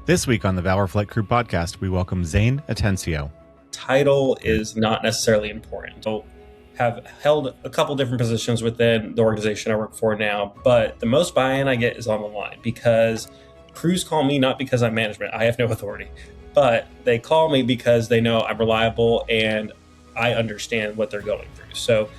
This week on the Valor Flight Crew podcast, we welcome Zane Atencio. Title is not necessarily important. I have held a couple different positions within the organization I work for now, but the most buy-in I get is on the line because crews call me not because I'm management. I have no authority, but they call me because they know I'm reliable and I understand what they're going through. So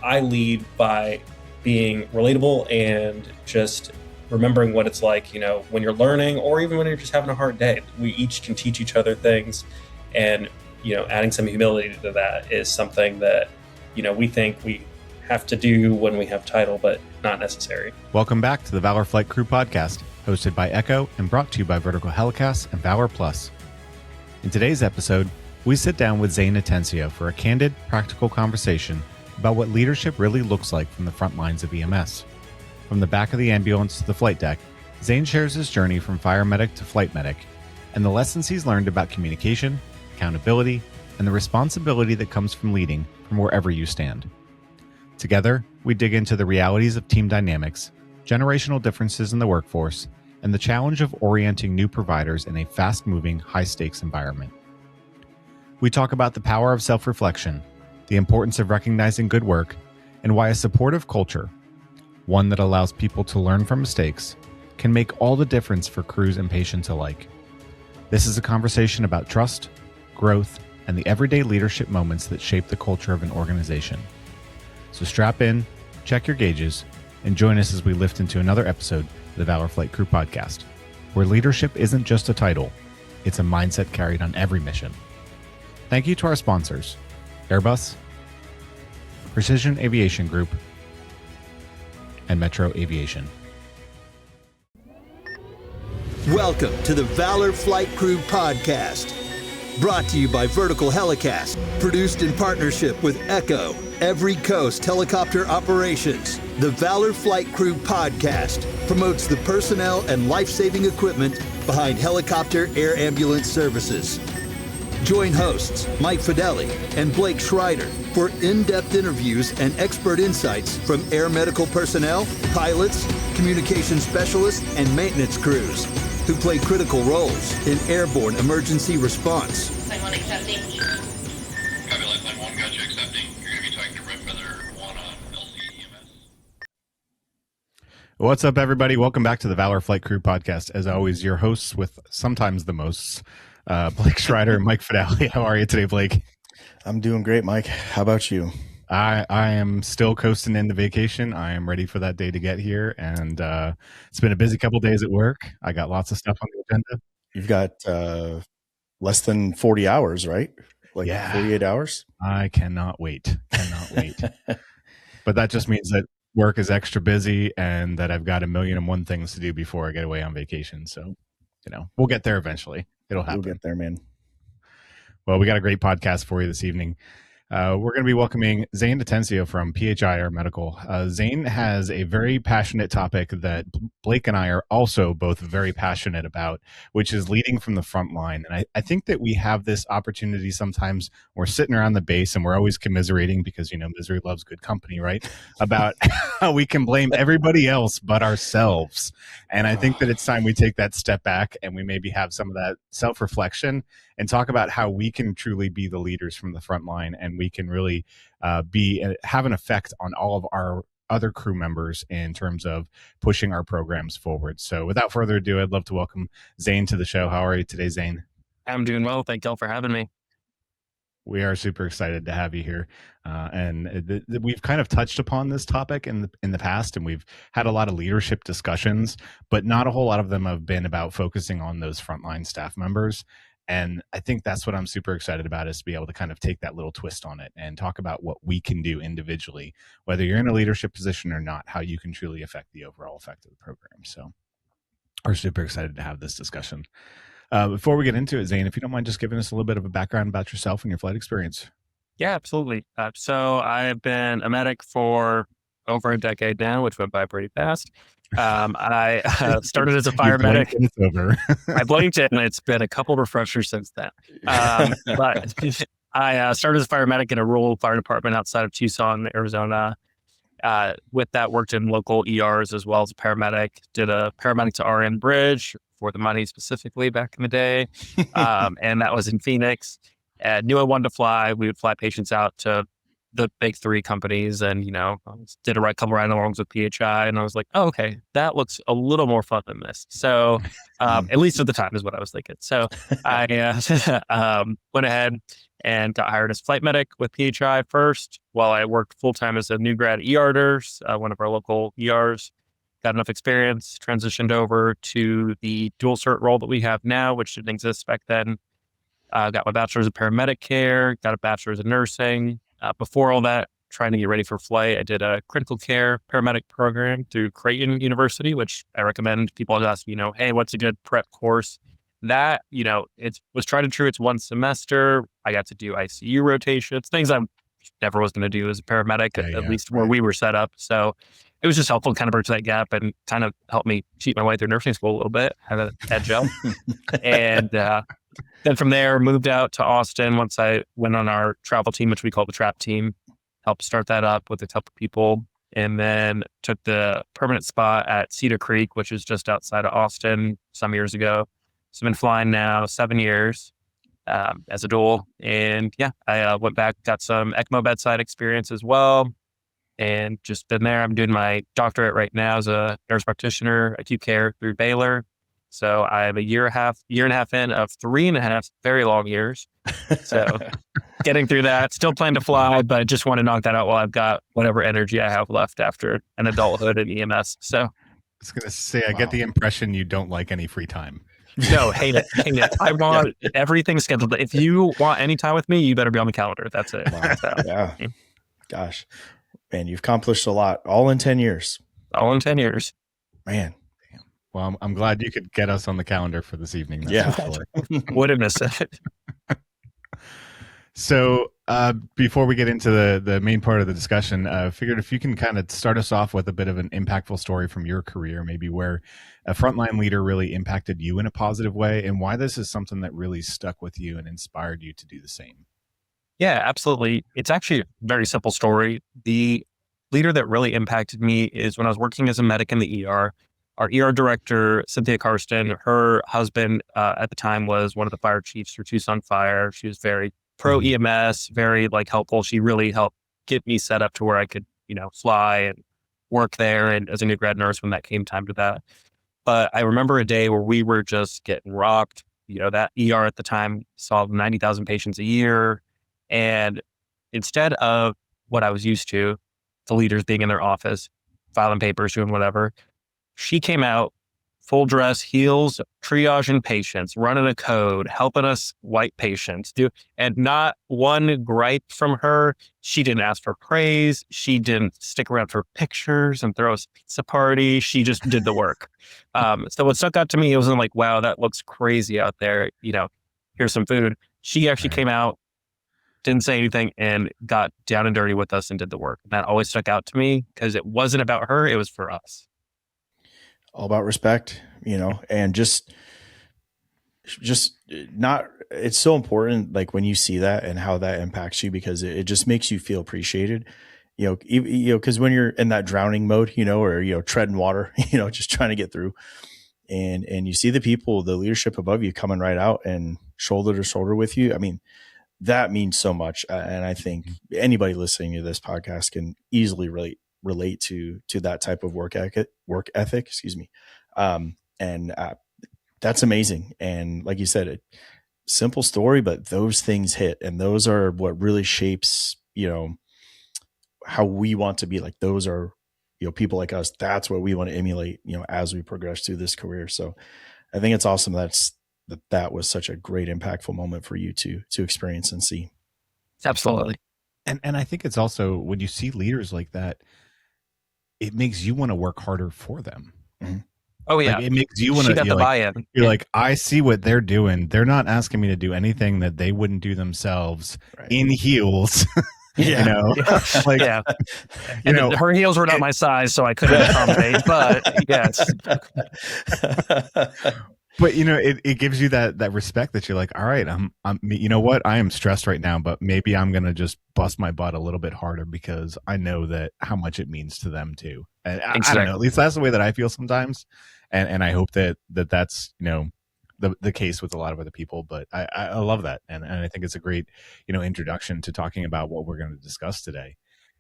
I lead by being relatable and just remembering what it's like, when you're learning or even when you're just having a hard day. We each can teach each other things, and adding some humility to that is something that we think we have to do when we have title, but not necessary. Welcome back to the Valor Flight Crew podcast, hosted by Echo and brought to you by Vertical Helicast and Valor Plus. In today's episode, we sit down with Zane Atencio for a candid, practical conversation about what leadership really looks like from the front lines of EMS. From the back of the ambulance to the flight deck, Zane shares his journey from fire medic to flight medic and the lessons he's learned about communication, accountability, and the responsibility that comes from leading from wherever you stand. Together, we dig into the realities of team dynamics, generational differences in the workforce, and the challenge of orienting new providers in a fast-moving, high-stakes environment. We talk about the power of self-reflection, the importance of recognizing good work, and why a supportive culture, one that allows people to learn from mistakes, can make all the difference for crews and patients alike. This is a conversation about trust, growth, and the everyday leadership moments that shape the culture of an organization. So strap in, check your gauges, and join us as we lift into another episode of the Valor Flight Crew podcast, where leadership isn't just a title, it's a mindset carried on every mission. Thank you to our sponsors, Airbus, Precision Aviation Group, and Metro Aviation. Welcome to the Valor Flight Crew podcast, brought to you by Vertical Helicast, produced in partnership with Echo, Every Coast Helicopter Operations. The Valor Flight Crew podcast promotes the personnel and life-saving equipment behind helicopter air ambulance services. Join hosts Mike Fideli and Blake Schreider for in-depth interviews and expert insights from air medical personnel, pilots, communication specialists, and maintenance crews who play critical roles in airborne emergency response. Line 1 accepting. Copy, line 1, gotcha, accepting. You're going to be talking to Red Feather 1 on LCEMS. What's up, everybody? Welcome back to the Valor Flight Crew podcast. As always, your hosts with sometimes the most, Blake Schreider and Mike Fideli. How are you today, Blake? I'm doing great, Mike. How about you? I am still coasting into vacation. I am ready for that day to get here, and it's been a busy couple days at work. I got lots of stuff on the agenda. You've got less than 40 hours, right? Like 48 hours? I cannot wait. But that just means that work is extra busy and that I've got 1,000,001 things to do before I get away on vacation. So, we'll get there eventually. It'll happen. We'll get there, man. Well, we got a great podcast for you this evening. We're going to be welcoming Zane Atencio from PHI Air Medical. Zane has a very passionate topic that Blake and I are also both very passionate about, which is leading from the front line. And I think that we have this opportunity sometimes. We're sitting around the base and we're always commiserating because, misery loves good company, right? About how we can blame everybody else but ourselves. And I think that it's time we take that step back and we maybe have some of that self-reflection and talk about how we can truly be the leaders from the front line, and we can really have an effect on all of our other crew members in terms of pushing our programs forward. So without further ado, I'd love to welcome Zane to the show. How are you today, Zane? I'm doing well. Thank y'all for having me. We are super excited to have you here. We've kind of touched upon this topic in the past, and we've had a lot of leadership discussions, but not a whole lot of them have been about focusing on those frontline staff members. And I think that's what I'm super excited about, is to be able to kind of take that little twist on it and talk about what we can do individually, whether you're in a leadership position or not, how you can truly affect the overall effect of the program. So we're super excited to have this discussion. Before we get into it, Zane, if you don't mind just giving us a little bit of a background about yourself and your flight experience. Yeah, absolutely. So I've been a medic for over a decade now, which went by pretty fast. I started as a fire medic. It's over. I blinked it, and it's been a couple refreshers since then. But I started as a fire medic in a rural fire department outside of Tucson, Arizona. With that, worked in local ERs as well as a paramedic. Did a paramedic to RN bridge for the money specifically back in the day, and that was in Phoenix. Knew I wanted to fly. We would fly patients out to the big three companies, and did a couple ride-alongs with PHI, and I was like, oh, okay, that looks a little more fun than this. So, at least at the time is what I was thinking. So I went ahead and got hired as flight medic with PHI first, while I worked full-time as a new grad ER nurse, one of our local ERs. Got enough experience, transitioned over to the dual cert role that we have now, which didn't exist back then. Got my bachelor's of paramedic care, got a bachelor's of nursing. Before all that, trying to get ready for flight, I did a critical care paramedic program through Creighton University, which I recommend. People ask, hey, what's a good prep course? That, it was tried and true. It's one semester. I got to do ICU rotations, things I never was going to do as a paramedic, at least where we were set up. So it was just helpful to kind of bridge that gap and kind of help me cheat my way through nursing school a little bit, have an edge up. And then from there, moved out to Austin once I went on our travel team, which we call the TRAP team, helped start that up with a couple people, and then took the permanent spot at Cedar Creek, which is just outside of Austin some years ago. So I've been flying now 7 years as a dual. And I went back, got some ECMO bedside experience as well, and just been there. I'm doing my doctorate right now as a nurse practitioner, acute care through Valor. So I have a year and a half in of 3.5 very long years. So getting through that, still plan to fly, but just want to knock that out while I've got whatever energy I have left after an adulthood in EMS. So I was going to say, I get the impression you don't like any free time. No, hate it. I want everything scheduled. If you want any time with me, you better be on the calendar. That's it. Wow. Yeah. Gosh, man, you've accomplished a lot all in 10 years. All in 10 years. Man. Well, I'm glad you could get us on the calendar for this evening. Would have missed it. So before we get into the main part of the discussion, I figured if you can kind of start us off with a bit of an impactful story from your career, maybe where a frontline leader really impacted you in a positive way, and why this is something that really stuck with you and inspired you to do the same. Yeah, absolutely. It's actually a very simple story. The leader that really impacted me is when I was working as a medic in the ER. Our ER director, Cynthia Karsten, her husband at the time was one of the fire chiefs for Tucson Fire. She was very pro EMS, very helpful. She really helped get me set up to where I could, fly and work there, and as a new grad nurse when that came time to that. But I remember a day where we were just getting rocked. That ER at the time saw 90,000 patients a year. And instead of what I was used to, the leaders being in their office, filing papers, doing whatever, she came out full dress, heels, triaging patients, running a code, helping us white patients and not one gripe from her. She didn't ask for praise. She didn't stick around for pictures and throw us a pizza party. She just did the work. So what stuck out to me, it wasn't like, wow, that looks crazy out there. Here's some food. She actually came out, didn't say anything, and got down and dirty with us and did the work. And that always stuck out to me because it wasn't about her. It was for us. All about respect, and just not, it's so important. When you see that and how that impacts you, because it just makes you feel appreciated, cause when you're in that drowning mode, or, treading water, just trying to get through, and you see the people, the leadership above you coming right out and shoulder to shoulder with you. I mean, that means so much. And I think anybody listening to this podcast can easily relate to that type of work ethic, excuse me. That's amazing. And like you said, simple story, but those things hit, and those are what really shapes, how we want to be. Those are, people like us. That's what we want to emulate, as we progress through this career. So I think it's awesome. That was such a great impactful moment for you to experience and see. Absolutely. And I think it's also, when you see leaders like that, it makes you want to work harder for them. Mm-hmm. Oh yeah. It makes you want to, the buy-in. You're like, I see what they're doing. They're not asking me to do anything that they wouldn't do themselves in heels. Yeah. Her heels were not my size, so I couldn't accommodate, but yes. But it gives you that respect that you're like, all right, you know what, I am stressed right now, but maybe I'm gonna just bust my butt a little bit harder because I know that how much it means to them too. And I don't know, at least that's the way that I feel sometimes, and I hope that's the case with a lot of other people. But I love that, and I think it's a great introduction to talking about what we're going to discuss today,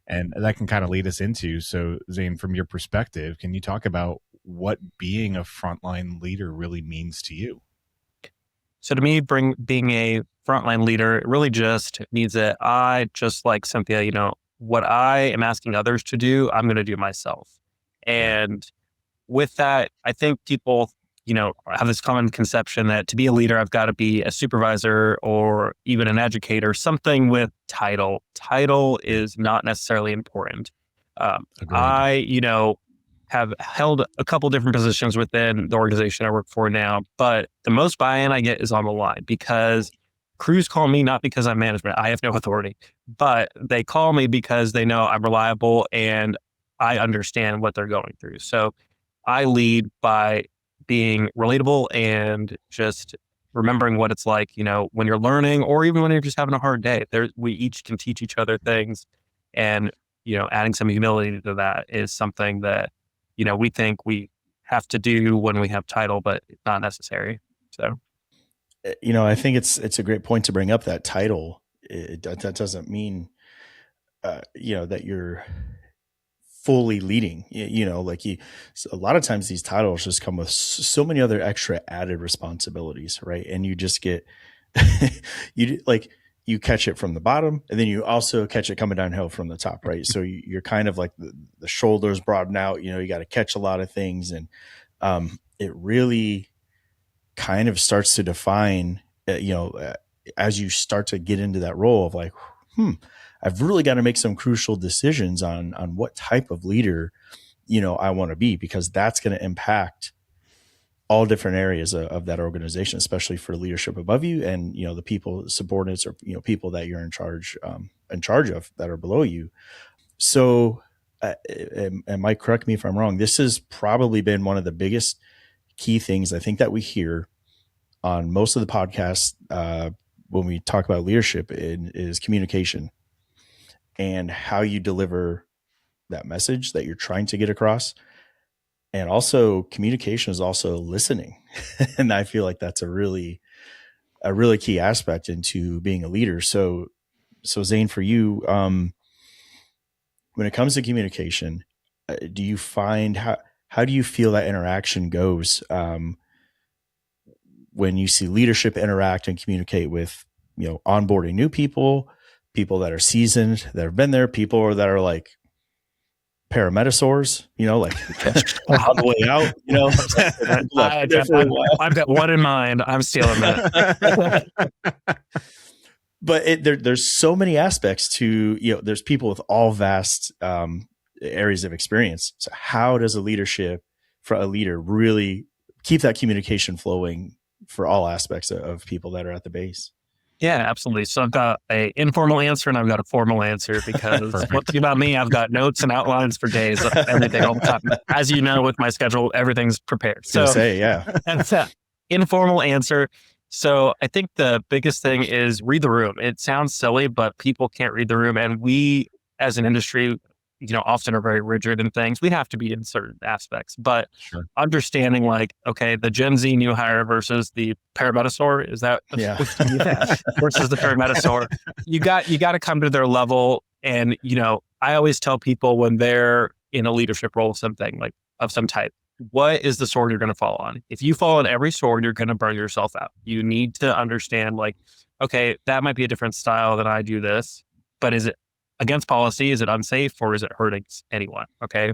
and that can kind of lead us into. So Zane, from your perspective, can you talk about what being a frontline leader really means to you? So to me, being a frontline leader, it really just means that I, just like Cynthia, what I am asking others to do, I'm going to do myself. And with that, I think people, have this common conception that to be a leader, I've got to be a supervisor or even an educator, something with title. Title is not necessarily important. I, have held a couple different positions within the organization I work for now, but the most buy-in I get is on the line because crews call me not because I'm management. I have no authority, but they call me because they know I'm reliable and I understand what they're going through. So I lead by being relatable and just remembering what it's like, when you're learning or even when you're just having a hard day. We each can teach each other things, and adding some humility to that is something that we think we have to do when we have title, but it's not necessary. So, I think it's a great point to bring up that title. That doesn't mean, that you're fully leading, so a lot of times these titles just come with so many other extra added responsibilities, right? And you just get, you catch it from the bottom and then you also catch it coming downhill from the top, right? So you're kind of like the shoulders broaden out, you got to catch a lot of things. And it really kind of starts to define, as you start to get into that role of like, I've really got to make some crucial decisions on what type of leader, I want to be, because that's going to impact all different areas of that organization, especially for leadership above you and, the people, subordinates, or, people that you're in charge of that are below you. So, and Mike, correct me if I'm wrong, this has probably been one of the biggest key things I think that we hear on most of the podcasts when we talk about leadership is communication and how you deliver that message that you're trying to get across. And also communication is also listening. And I feel like that's a really key aspect into being a leader. So Zane, for you, when it comes to communication, do you find how do you feel that interaction goes when you see leadership interact and communicate with, onboarding new people that are seasoned, that have been there, people that are like parametasaurs, like on the way out, I've got one in mind. I'm stealing that. But there's so many aspects to, there's people with all vast areas of experience. So how does a leader really keep that communication flowing for all aspects of people that are at the base? Yeah, absolutely. So I've got an informal answer and I've got a formal answer because one thing about me, I've got notes and outlines for days, everything all the time. As you know, with my schedule, everything's prepared. So and informal answer. So I think the biggest thing is read the room. It sounds silly, but people can't read the room. And we, as an industry, often are very rigid in things. We have to be in certain aspects, but understanding like, okay, the Gen Z new hire versus the parametasaur, is that versus the parametasaur, you got to come to their level. And, I always tell people when they're in a leadership role, of some type, what is the sword you're going to fall on? If you fall on every sword, you're going to burn yourself out. You need to understand like, okay, that might be a different style than I do this, but is it against policy? Is it unsafe, or is it hurting anyone? Okay.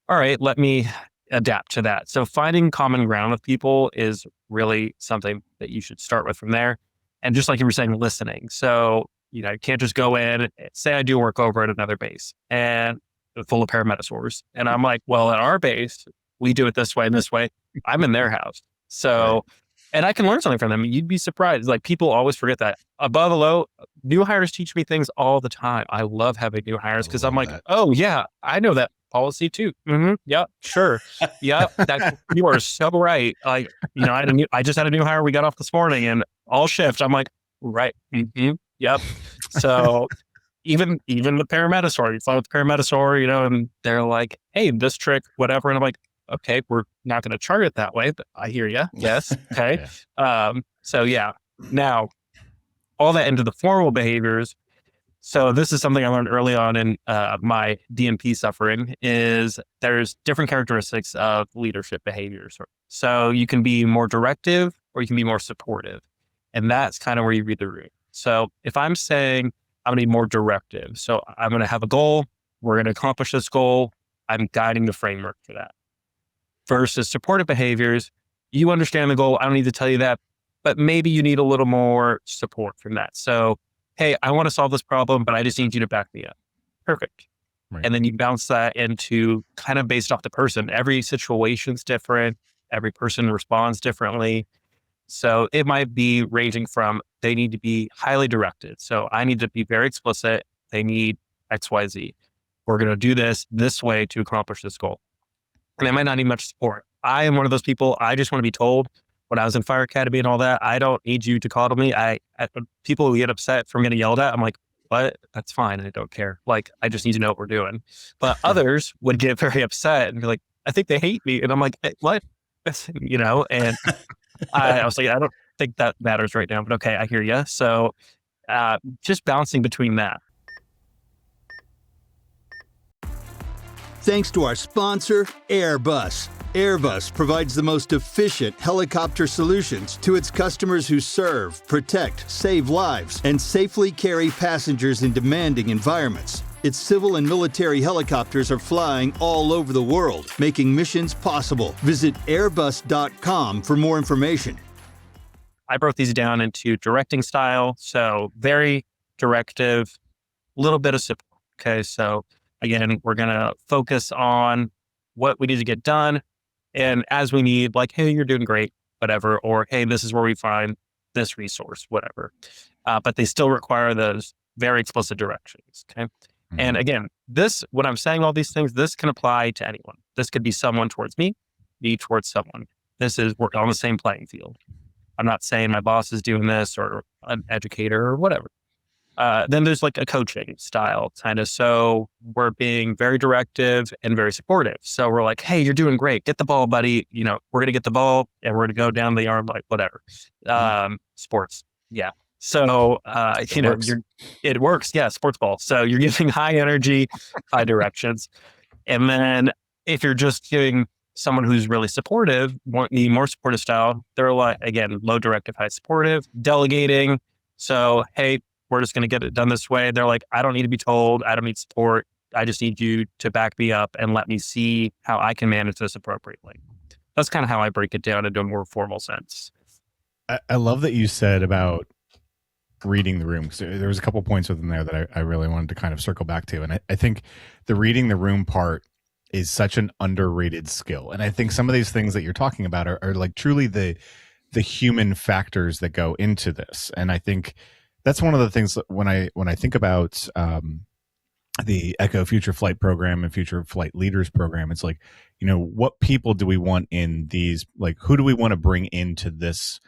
All right. Let me adapt to that. So finding common ground with people is really something that you should start with from there. And just like you were saying, listening. So, you can't just go in, say I do work over at another base and full of parametasaurs. And I'm like, well, at our base, we do it this way and this way. I'm in their house. So, and I can learn something from them. You'd be surprised. Like people always forget that. Above and below, new hires teach me things all the time. I love having new hires because I'm like, oh yeah, I know that policy 2. Yep, sure. Yep, you are so right. Like, I just had a new hire we got off this morning, and all shift. I'm like, right. Yep. So even the paramedisaur, you fly with the paramedisaur, and they're like, hey, this trick, whatever. And I'm like, okay, we're not going to chart it that way, but I hear you. Yes. Okay. So yeah, now all that into the formal behaviors. So this is something I learned early on in my DNP suffering is there's different characteristics of leadership behaviors. So you can be more directive or you can be more supportive. And that's kind of where you read the room. So if I'm saying I'm going to be more directive, so I'm going to have a goal, we're going to accomplish this goal, I'm guiding the framework for that. Versus supportive behaviors, you understand the goal, I don't need to tell you that, but maybe you need a little more support from that. So, hey, I want to solve this problem, but I just need you to back me up. Perfect. Right. And then you bounce that into kind of based off the person. Every situation's different. Every person responds differently. So it might be ranging from they need to be highly directed. So I need to be very explicit. They need X, Y, Z. We're going to do this way to accomplish this goal. And they might not need much support. I am one of those people, I just want to be told. When I was in fire academy and all that, I don't need you to coddle me. People who get upset from getting yelled at, I'm like, what? That's fine. I don't care. Like, I just need to know what we're doing. But others would get very upset and be like, I think they hate me. And I'm like, hey, what? And I was like, I don't think that matters right now, but okay, I hear you. So just bouncing between that. Thanks to our sponsor, Airbus. Airbus provides the most efficient helicopter solutions to its customers who serve, protect, save lives, and safely carry passengers in demanding environments. Its civil and military helicopters are flying all over the world, making missions possible. Visit airbus.com for more information. I broke these down into directing style, so very directive, little bit of support. Okay, so again, we're going to focus on what we need to get done. And as we need, like, hey, you're doing great, whatever, or hey, this is where we find this resource, whatever. But they still require those very explicit directions. Okay. Mm-hmm. And again, when I'm saying all these things, this can apply to anyone. This could be someone towards me towards someone. We're on the same playing field. I'm not saying my boss is doing this or an educator or whatever. Then there's like a coaching style kind of. So we're being very directive and very supportive. So we're like, hey, you're doing great. Get the ball, buddy. We're going to get the ball and we're going to go down the arm, like whatever. Sports. Yeah. So, it works. Yeah. Sports ball. So you're giving high energy, high directions. And then if you're just giving someone who's really supportive, the more supportive style, they're like, again, low directive, high supportive, delegating. So, hey, we're just going to get it done this way. They're like, I don't need to be told. I don't need support. I just need you to back me up and let me see how I can manage this appropriately. That's kind of how I break it down into a more formal sense. I love that you said about reading the room, because there was a couple points within there that I really wanted to kind of circle back to. And I think the reading the room part is such an underrated skill. And I think some of these things that you're talking about are like truly the human factors that go into this. And I think that's one of the things that when I think about the Echo Future Flight program and Future Flight Leaders program, it's like, what people do we want in these, like, who do we want to bring into this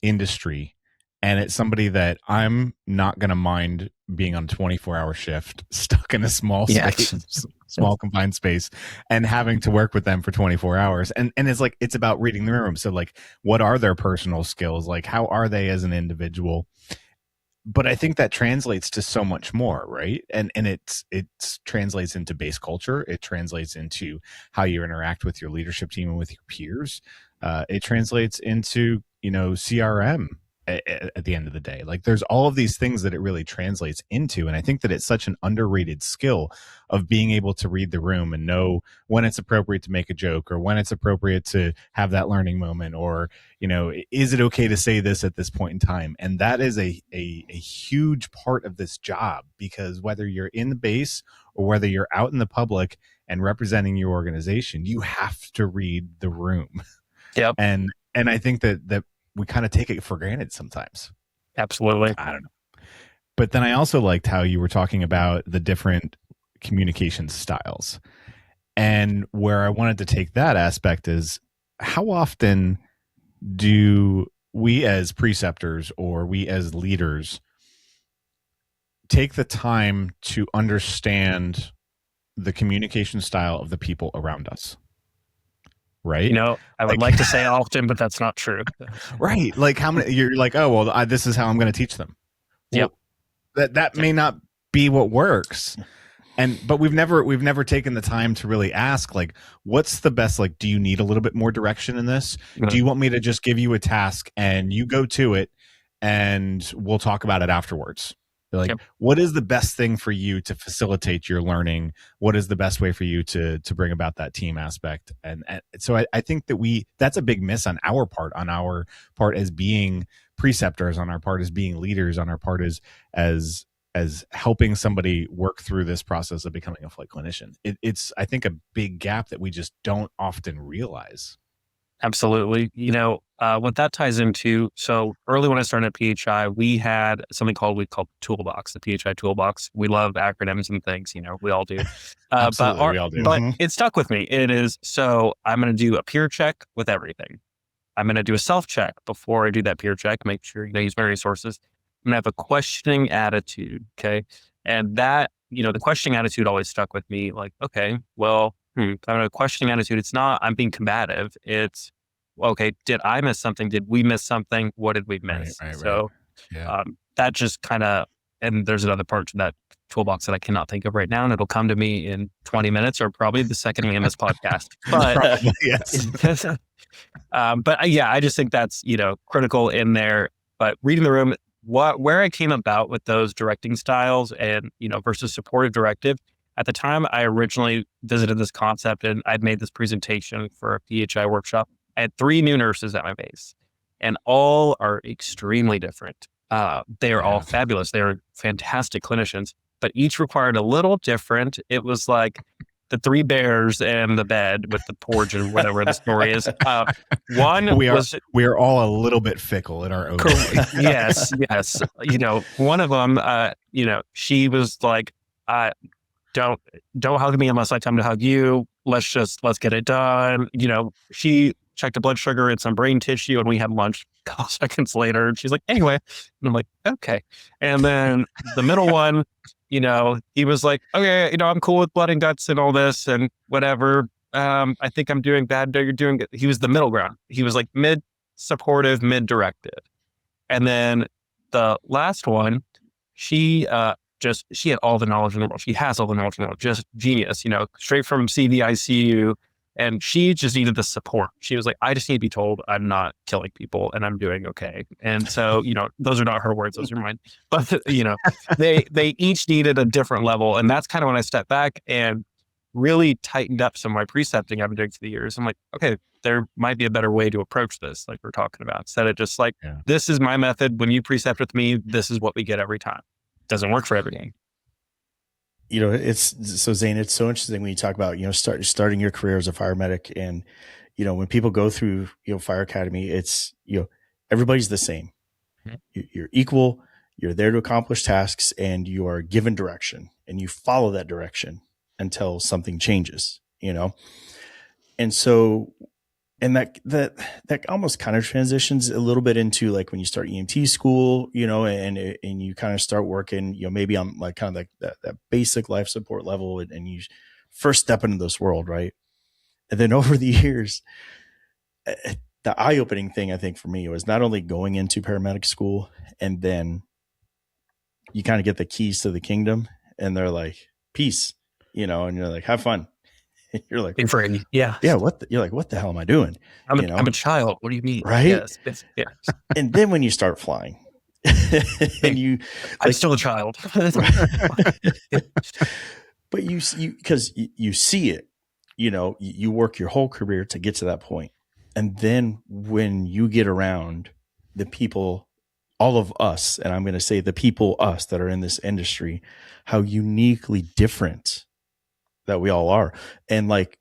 industry? And it's somebody that I'm not going to mind being on a 24-hour shift, stuck in a small space, small confined space, and having to work with them for 24 hours. And it's like, it's about reading the room. So like, what are their personal skills? Like, how are they as an individual? But I think that translates to so much more, right? And it translates into base culture. It translates into how you interact with your leadership team and with your peers. It translates into, CRM. At the end of the day, like there's all of these things that it really translates into. And I think that it's such an underrated skill of being able to read the room and know when it's appropriate to make a joke or when it's appropriate to have that learning moment, or, is it okay to say this at this point in time? And that is a huge part of this job, because whether you're in the base or whether you're out in the public and representing your organization, you have to read the room. Yep. And I think that we kind of take it for granted sometimes. Absolutely. I don't know. But then I also liked how you were talking about the different, communication styles. And where I wanted to take that aspect is, how often do we as preceptors or we as leaders take the time to understand the communication style of the people around us? Right? I would like to say often, but that's not true. Right. Like, how many, you're like, oh, well, this is how I'm going to teach them. Well, Yep. that may not be what works. But we've never taken the time to really ask, like, what's the best, like, do you need a little bit more direction in this? Do you want me to just give you a task and you go to it and we'll talk about it afterwards? Like, what is the best thing for you to facilitate your learning? What is the best way for you to bring about that team aspect? And so I think that that's a big miss on our part as being preceptors, on our part as being leaders, on our part as helping somebody work through this process of becoming a flight clinician. It's, I think, a big gap that we just don't often realize. Absolutely. What that ties into, so early when I started at PHI, we had something we called Toolbox, the PHI Toolbox. We love acronyms and things, we all do. Absolutely, we all do. But it stuck with me. It is, so I'm going to do a peer check with everything. I'm going to do a self-check before I do that peer check, make sure you use my resources. I'm going to have a questioning attitude, okay? And that, the questioning attitude always stuck with me, like, okay, well, I'm a questioning attitude. It's not, I'm being combative. It's, okay, did I miss something? Did we miss something? What did we miss? So that just kind of, and there's another part to that toolbox that I cannot think of right now, and it'll come to me in 20 minutes or probably the second we end this podcast. But probably, yes. I just think that's, critical in there. But reading the room, where I came about with those directing styles and, versus supportive directive, at the time I originally visited this concept and I'd made this presentation for a PHI workshop. I had 3 new nurses at my base, and all are extremely different. They are all fabulous. They're fantastic clinicians, but each required a little different. It was like the 3 bears and the bed with the porch and whatever the story is. We are all a little bit fickle in our own way. Yes. One of them, she was like, don't hug me unless I tell me to hug you. Let's get it done. She checked a blood sugar and some brain tissue, and we had lunch a couple seconds later. And she's like, anyway, and I'm like, okay. And then the middle one, he was like, okay, I'm cool with blood and guts and all this and whatever. I think I'm doing bad. No, you're doing good. He was the middle ground. He was like mid supportive, mid directed. And then the last one, she had all the knowledge in the world. She has all the knowledge in the world, just genius, straight from CVICU. And she just needed the support. She was like, I just need to be told I'm not killing people and I'm doing okay. And so, those are not her words, those are mine. But, they each needed a different level. And that's kind of when I stepped back and really tightened up some of my precepting I've been doing through the years. I'm like, okay, there might be a better way to approach this, like we're talking about. Instead of just like, this is my method. When you precept with me, this is what we get every time. Doesn't work for everything. It's so, Zane, it's so interesting when you talk about, starting your career as a fire medic, and, when people go through, fire academy, it's, everybody's the same. You're equal, you're there to accomplish tasks, and you are given direction, and you follow that direction until something changes, And so, and that almost kind of transitions a little bit into like when you start EMT school, and you kind of start working, maybe on like kind of like that basic life support level, and you first step into this world, right? And then over the years, the eye-opening thing I think for me was not only going into paramedic school, and then you kind of get the keys to the kingdom, and they're like, peace, and you're like, have fun. You're like, yeah. You're like, what the hell am I doing? I'm a child. What do you mean? Right. Yes. And then when you start flying, and I'm still a child, but because you see it, you work your whole career to get to that point. And then when you get around the people, all of us, and I'm going to say the people, us that are in this industry, how uniquely different that we all are. And like,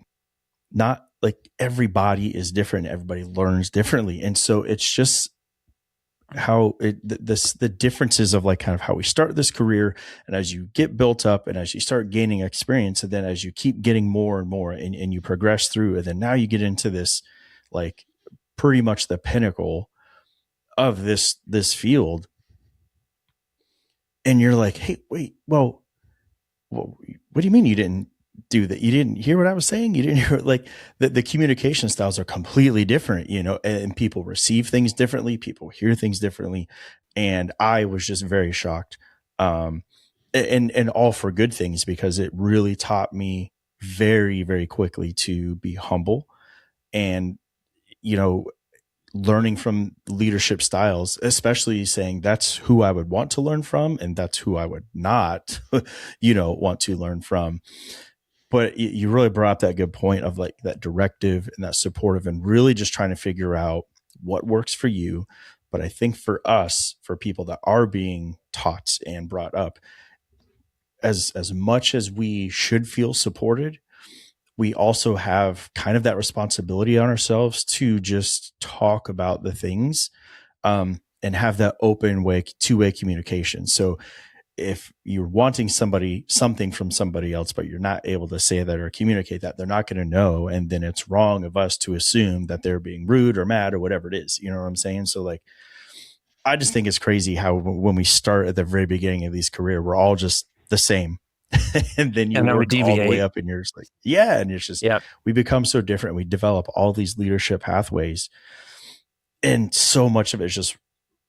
not like everybody is different. Everybody learns differently. And so it's just how the differences of like kind of how we start this career, and as you get built up and as you start gaining experience, and then as you keep getting more and more and you progress through, and then now you get into this like pretty much the pinnacle of this field, and you're like, hey, wait, well, what do you mean you didn't do that? You didn't hear what I was saying? You didn't hear, like, the communication styles are completely different, and people receive things differently. People hear things differently. And I was just very shocked. And all for good things, because it really taught me very, very quickly to be humble and, learning from leadership styles, especially saying that's who I would want to learn from and that's who I would not, want to learn from. But you really brought up that good point of like that directive and that supportive, and really just trying to figure out what works for you. But I think for us, for people that are being taught and brought up, as much as we should feel supported, we also have kind of that responsibility on ourselves to just talk about the things, and have that open way, two-way communication. So if you're wanting something from somebody else, but you're not able to say that or communicate that, they're not going to know. And then it's wrong of us to assume that they're being rude or mad or whatever it is. You know what I'm saying? So like, I just think it's crazy how when we start at the very beginning of these career, we're all just the same. And then you work all the way up and you're just like, yeah. And it's just, we become so different. We develop all these leadership pathways, and so much of it just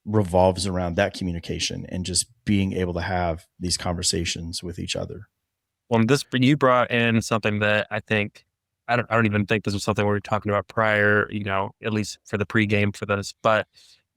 revolves around that communication and just being able to have these conversations with each other. Well, you brought in something that I think, I don't even think this was something we were talking about prior, at least for the pregame for this, but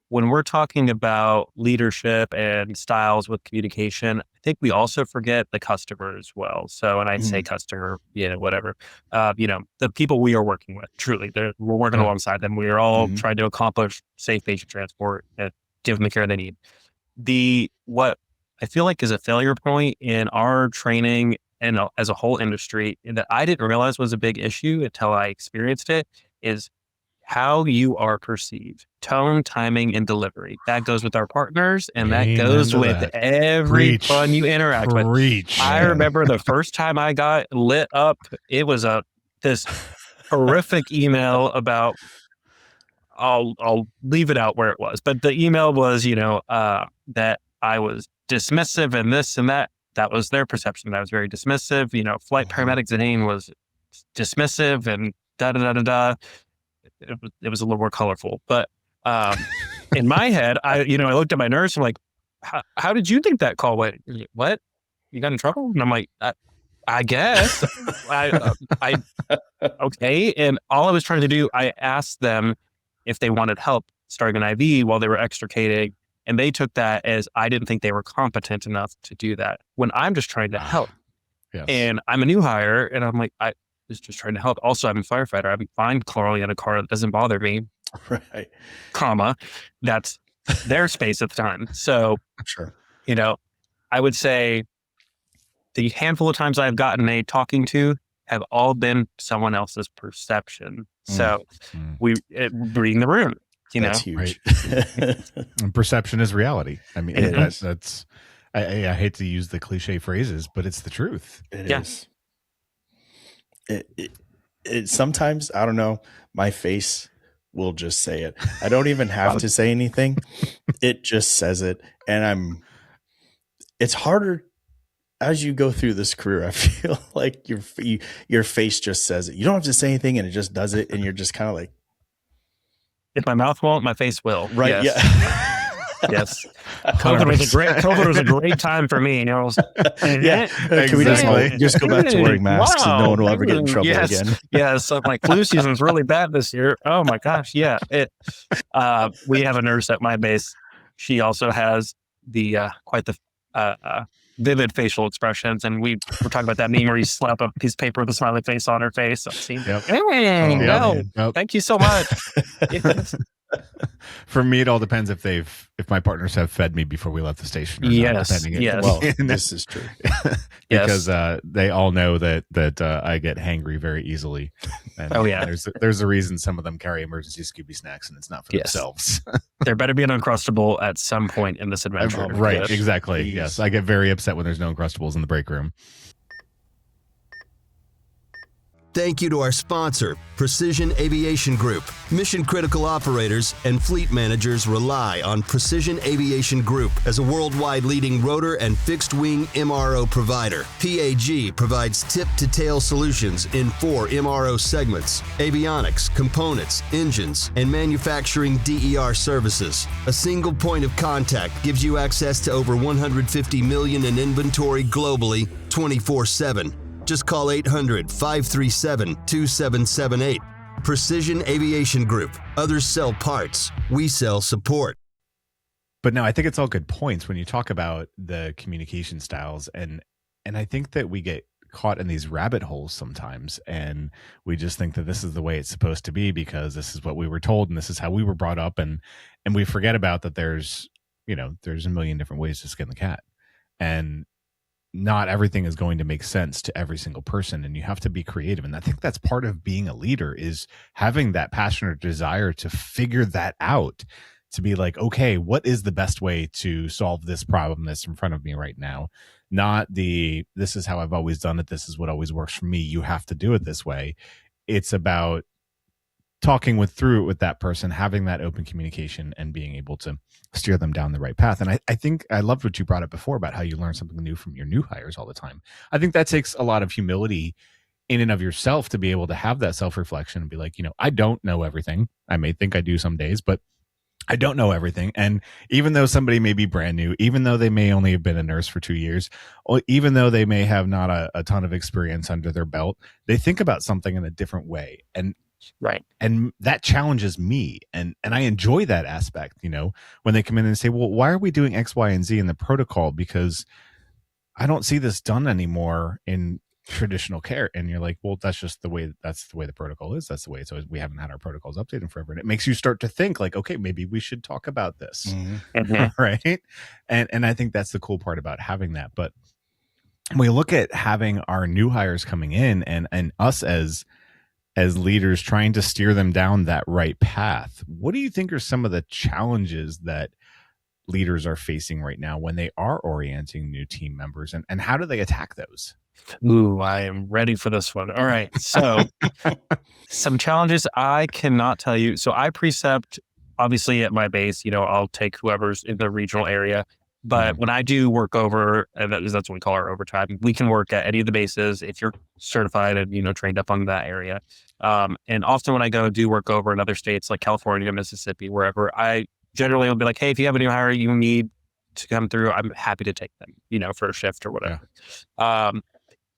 when we're talking about leadership and styles with communication, I think we also forget the customer as well. So, and I say customer, whatever, the people we are working with, truly, we're working alongside them. We are all trying to accomplish safe patient transport and give them the care they need. What I feel like is a failure point in our training and as a whole industry, and that I didn't realize was a big issue until I experienced it, is how you are perceived. Tone, timing, and delivery. That goes with our partners, and that goes with everyone you interact with. I remember the first time I got lit up, it was this horrific email about, I'll leave it out where it was, but the email was, that I was dismissive and this and that. That was their perception. That I was very dismissive. Flight paramedic Zane was dismissive and da-da-da-da-da. It was a little more colorful, but in my head, I looked at my nurse and I'm like, how did you think that call went? What? You got in trouble? And I'm like, I guess I okay. And all I was trying to do, I asked them if they wanted help starting an IV while they were extricating. And they took that as I didn't think they were competent enough to do that, when I'm just trying to help. Yes. And I'm a new hire, and I'm like, I was just trying to help. Also, I'm a firefighter. I'd be fine crawling in a car. That doesn't bother me. Right. That's their space at the time. So, sure. I would say the handful of times I've gotten a talking to have all been someone else's perception. So reading the room, That's huge. Right. And perception is reality. I mean, that's, I hate to use the cliche phrases, but it's the truth. It is. It sometimes, I don't know, my face will just say it. I don't even have to say anything. It just says it. And it's harder as you go through this career. I feel like your face just says it. You don't have to say anything, and it just does it. And you're just kind of like, if my mouth won't, my face will. Right. Yes. Yeah. Yes. COVID was a great time for me. Yeah. Can we just go back to wearing masks and no one will ever get in trouble again? Yes. So like flu season's really bad this year. Oh my gosh. Yeah. We have a nurse at my base. She also has quite the vivid facial expressions, and we were talking about that meme where you slap a piece of paper with a smiley face on her face. Thank you so much. For me, it all depends if my partners have fed me before we left the station or not. Yes, Depending. yes. Well, this is true. Because Yes. they all know that I get hangry very easily. And Oh, yeah. there's a reason some of them carry emergency Scooby snacks, and it's not for Yes. themselves. There better be an Uncrustable at some point in this adventure. Right, Yes. exactly. Please. Yes, I get very upset when there's no Uncrustables in the break room. Thank you to our sponsor, Precision Aviation Group. Mission critical operators and fleet managers rely on Precision Aviation Group as a worldwide leading rotor and fixed wing MRO provider. PAG provides tip-to-tail solutions in 4 MRO segments: avionics, components, engines, and manufacturing DER services. A single point of contact gives you access to over 150 million in inventory globally, 24/7. Just call 800-537-2778. Precision Aviation Group. Others sell parts. We sell support. But no, I think it's all good points when you talk about the communication styles, and I think that we get caught in these rabbit holes sometimes, and we just think that this is the way it's supposed to be because this is what we were told and this is how we were brought up, and we forget about that there's a million different ways to skin the cat, and not everything is going to make sense to every single person, and you have to be creative. And I think that's part of being a leader, is having that passion or desire to figure that out, to be like, okay, what is the best way to solve this problem that's in front of me right now? Not this is how I've always done it, this is what always works for me, you have to do it this way. It's about talking through it with that person, having that open communication, and being able to steer them down the right path. And I think I loved what you brought up before about how you learn something new from your new hires all the time. I think that takes a lot of humility in and of yourself to be able to have that self-reflection and be like, I don't know everything. I may think I do some days, but I don't know everything. And even though somebody may be brand new, even though they may only have been a nurse for 2 years, or even though they may have not a ton of experience under their belt, they think about something in a different way. Right. And that challenges me. And I enjoy that aspect, when they come in and say, well, why are we doing X, Y, and Z in the protocol? Because I don't see this done anymore in traditional care. And you're like, well, that's the way the protocol is. That's the way it's always. We haven't had our protocols updated forever. And it makes you start to think like, okay, maybe we should talk about this. Mm-hmm. Right. And I think that's the cool part about having that. But when we look at having our new hires coming in and us as leaders trying to steer them down that right path, what do you think are some of the challenges that leaders are facing right now when they are orienting new team members, and how do they attack those? Ooh, I am ready for this one. All right. So some challenges I cannot tell you. So I precept, obviously at my base, I'll take whoever's in the regional area. But when I do work over, and that's what we call our overtime, we can work at any of the bases if you're certified and, trained up on that area. And often when I go do work over in other states like California, Mississippi, wherever, I generally will be like, hey, if you have a new hire you need to come through, I'm happy to take them, for a shift or whatever. Yeah.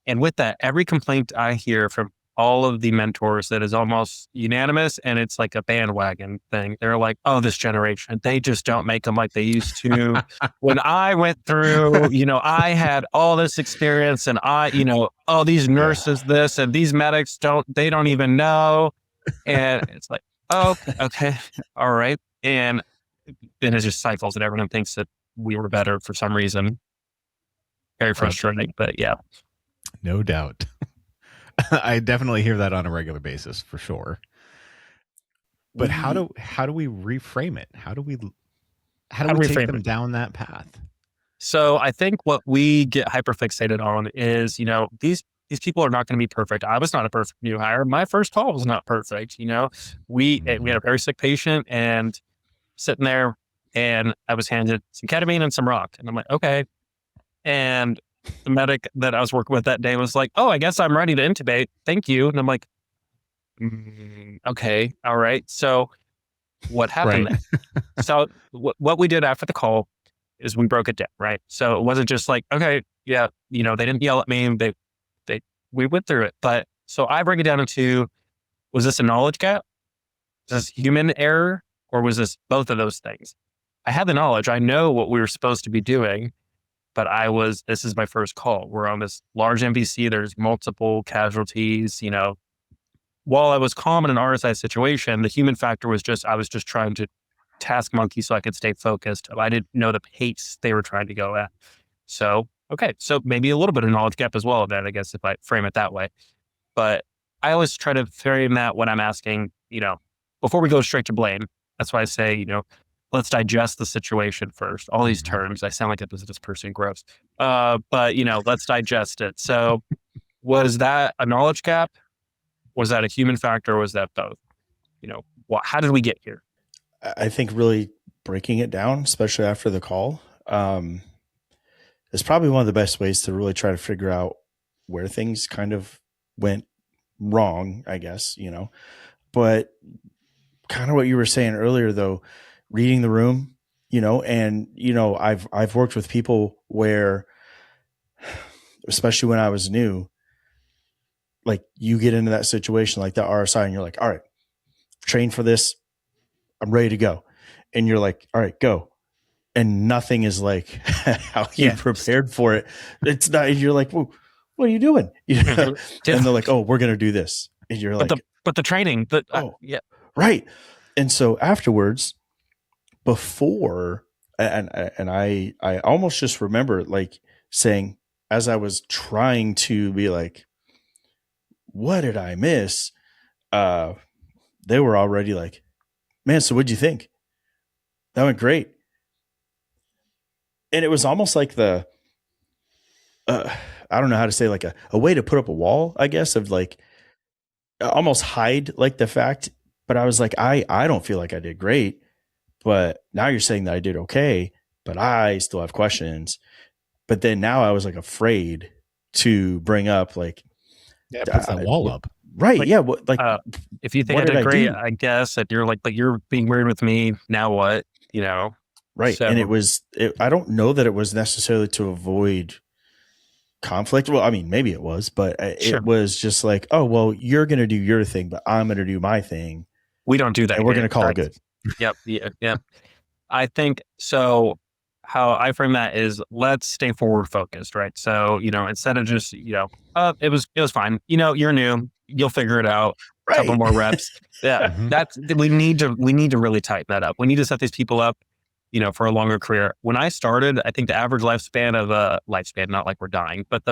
And with that, every complaint I hear from all of the mentors that is almost unanimous, and it's like a bandwagon thing. They're like, oh, this generation, they just don't make them like they used to. When I went through, I had all this experience, and these nurses, this, and these medics they don't even know. And it's like, oh, okay, all right. And then it just cycles, and everyone thinks that we were better for some reason. Very frustrating, but yeah. No doubt. I definitely hear that on a regular basis for sure. But how do we reframe it? How do we take them down that path? So I think what we get hyperfixated on is, these people are not going to be perfect. I was not a perfect new hire. My first call was not perfect. We had a very sick patient and sitting there, and I was handed some ketamine and some rock, and I'm like, okay. And the medic that I was working with that day was like, oh, I guess I'm ready to intubate. Thank you. And I'm like, okay, all right. So what happened then? So what we did after the call is we broke it down, right? So it wasn't just like, okay, yeah, they didn't yell at me. We went through it. But so I break it down into, was this a knowledge gap? Was this human error? Or was this both of those things? I had the knowledge. I know what we were supposed to be doing. But this is my first call. We're on this large MVC. There's multiple casualties, while I was calm in an RSI situation, the human factor was I was just trying to task monkey so I could stay focused. I didn't know the pace they were trying to go at. So, okay. So maybe a little bit of knowledge gap as well then, I guess, if I frame it that way. But I always try to frame that when I'm asking, before we go straight to blame. That's why I say, let's digest the situation first. All these terms, I sound like a business person, gross. But, let's digest it. So was that a knowledge gap? Was that a human factor? Or was that both? How did we get here? I think really breaking it down, especially after the call, is probably one of the best ways to really try to figure out where things kind of went wrong, I guess, but kind of what you were saying earlier though, reading the room, and, I've worked with people where, especially when I was new, like you get into that situation like that RSI and you're like, all right, train for this. I'm ready to go. And you're like, all right, go. And nothing is like how you prepared for it. It's not, you're like, well, what are you doing? And they're like, oh, we're going to do this. And you're like, but the training, yeah. Right. And so afterwards, before, and I almost just remember like saying, as I was trying to be like, what did I miss? They were already like, man, so what'd you think? That went great. And it was almost like I don't know how to say, like a way to put up a wall, I guess, of like almost hide like the fact. But I was like, I don't feel like I did great, but now you're saying that I did okay, but I still have questions. But then now I was like afraid to bring up like, it puts that wall up. Right. Like, yeah. If you think I did great, I guess that you're like, but you're being weird with me. Now what? Right. So, and I don't know that it was necessarily to avoid conflict. Well, I mean, maybe it was, but sure. It was just like, oh, well, you're going to do your thing, but I'm going to do my thing. We don't do that. And we're going to call it good. Yep. Yeah. I think so. How I frame that is let's stay forward focused, right? So, instead of just, it was fine. You're new, you'll figure it out. Right. Couple more reps. Yeah. We need to really tighten that up. We need to set these people up, for a longer career. When I started, I think the average lifespan of lifespan, not like we're dying, but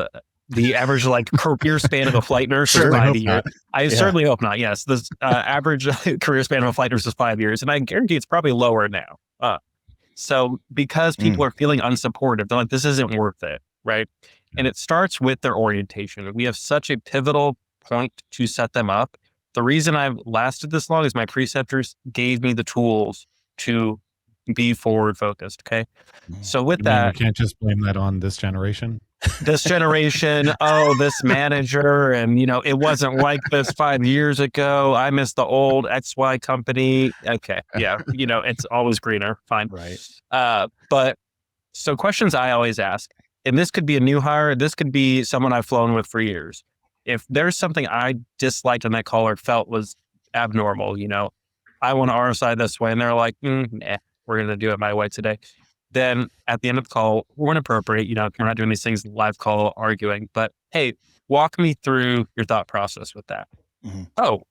the average like career span of a flight nurse is 5 years. I certainly hope not. Yes. The average career span of a flight nurse is 5 years. And I guarantee it's probably lower now. So because people are feeling unsupportive, they're like, this isn't worth it, right? And it starts with their orientation. We have such a pivotal point to set them up. The reason I've lasted this long is my preceptors gave me the tools to be forward focused. Okay. So with that, you can't just blame that on this generation. This manager, and it wasn't like this 5 years ago. I miss the old XY company. Okay. Yeah. It's always greener. Fine. Right. But so questions I always ask, and this could be a new hire. This could be someone I've flown with for years. If there's something I disliked in that call or felt was abnormal, I want to RSI this way. And they're like, nah, we're going to do it my way today. Then at the end of the call, we're inappropriate. We're not doing these things live call arguing, but hey, walk me through your thought process with that. Mm-hmm. Oh,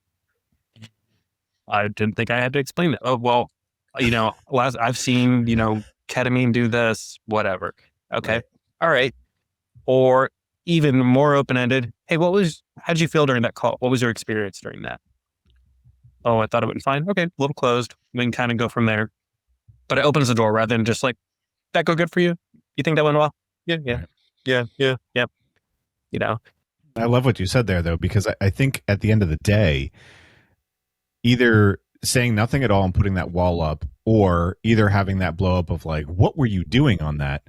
I didn't think I had to explain that. Oh, well, I've seen, ketamine do this, whatever. Okay. Right. All right. Or even more open-ended. Hey, how'd you feel during that call? What was your experience during that? Oh, I thought it went fine. Okay. A little closed. We can kind of go from there. But it opens the door rather than just like, that go good for you? You think that went well? Yeah. I love what you said there, though, because I think at the end of the day, either saying nothing at all and putting that wall up, or either having that blow up of like, what were you doing on that?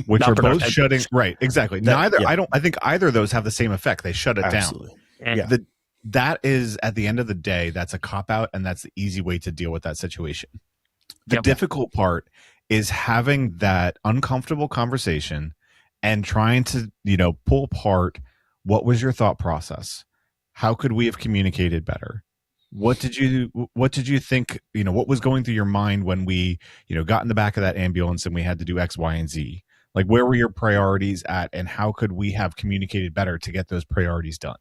Which are both shutting. Right. Exactly. I think either of those have the same effect. They shut it down. Yeah. That is, at the end of the day, that's a cop out, and that's the easy way to deal with that situation. The difficult part is having that uncomfortable conversation and trying to, pull apart what was your thought process? How could we have communicated better? What did you think, what was going through your mind when we, got in the back of that ambulance and we had to do X, Y, and Z? Like, where were your priorities at, and how could we have communicated better to get those priorities done?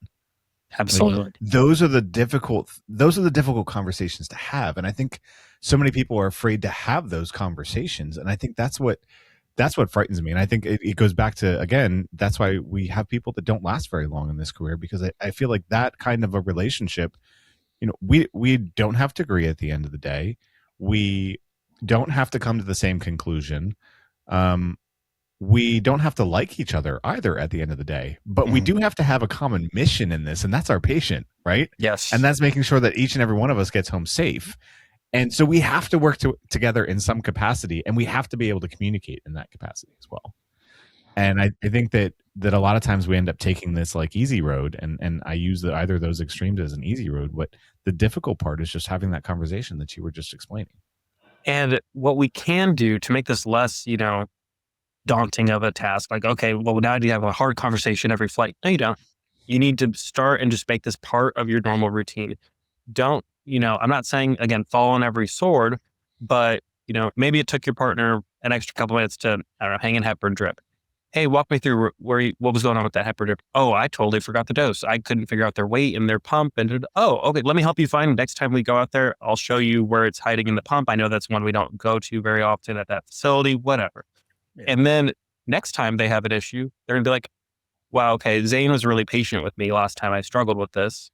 Absolutely. Like, those are the difficult conversations to have. And I think so many people are afraid to have those conversations. And I think that's what frightens me. And I think it goes back to, again, that's why we have people that don't last very long in this career, because I feel like that kind of a relationship, we don't have to agree at the end of the day. We don't have to come to the same conclusion. We don't have to like each other either at the end of the day, but we do have to have a common mission in this, and that's our patient, right? Yes. And that's making sure that each and every one of us gets home safe. And so we have to work together in some capacity, and we have to be able to communicate in that capacity as well. And I think that a lot of times we end up taking this like easy road, and I use either of those extremes as an easy road. But the difficult part is just having that conversation that you were just explaining. And what we can do to make this less, daunting of a task, like, okay, well, now you have a hard conversation every flight. No, you don't. You need to start and just make this part of your normal routine. Don't, I'm not saying, again, fall on every sword, but, maybe it took your partner an extra couple minutes to, I don't know, hang in heparin drip. Hey, walk me through what was going on with that heparin drip. Oh, I totally forgot the dose. I couldn't figure out their weight and their pump. And okay, let me help you find next time we go out there. I'll show you where it's hiding in the pump. I know that's one we don't go to very often at that facility, whatever. Yeah. And then next time they have an issue, they're gonna be like, wow, okay, Zane was really patient with me last time I struggled with this.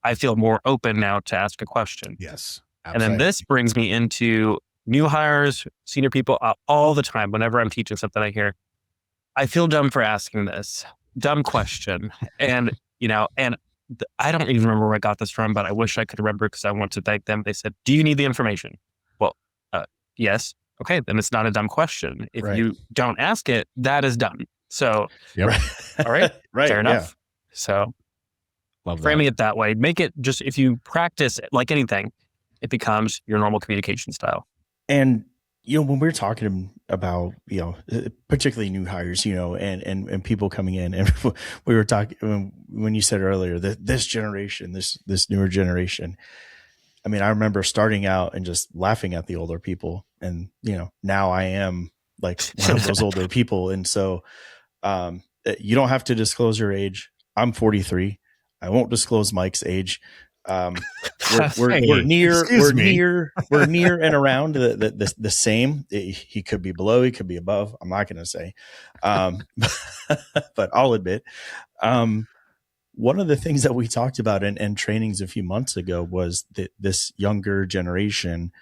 I feel more open now to ask a question. Yes. Absolutely. And then this brings me into new hires, senior people all the time. Whenever I'm teaching something, I hear, I feel dumb for asking this dumb question. And, I don't even remember where I got this from, but I wish I could remember because I want to thank them. They said, do you need the information? Well, yes. Okay, then it's not a dumb question. If you don't ask it, that is dumb. So, all right, fair enough. Yeah. So, framing it that way, make it just, if you practice it, like anything, it becomes your normal communication style. And, when we're talking about, particularly new hires, and people coming in, and we were talking, when you said earlier that this generation, this newer generation, I mean, I remember starting out and just laughing at the older people, and, now I am like one of those older people. And so, you don't have to disclose your age. I'm 43. I won't disclose Mike's age. We're near and around the same. He could be below, he could be above. I'm not going to say, but I'll admit, one of the things that we talked about in trainings a few months ago was that this younger generation.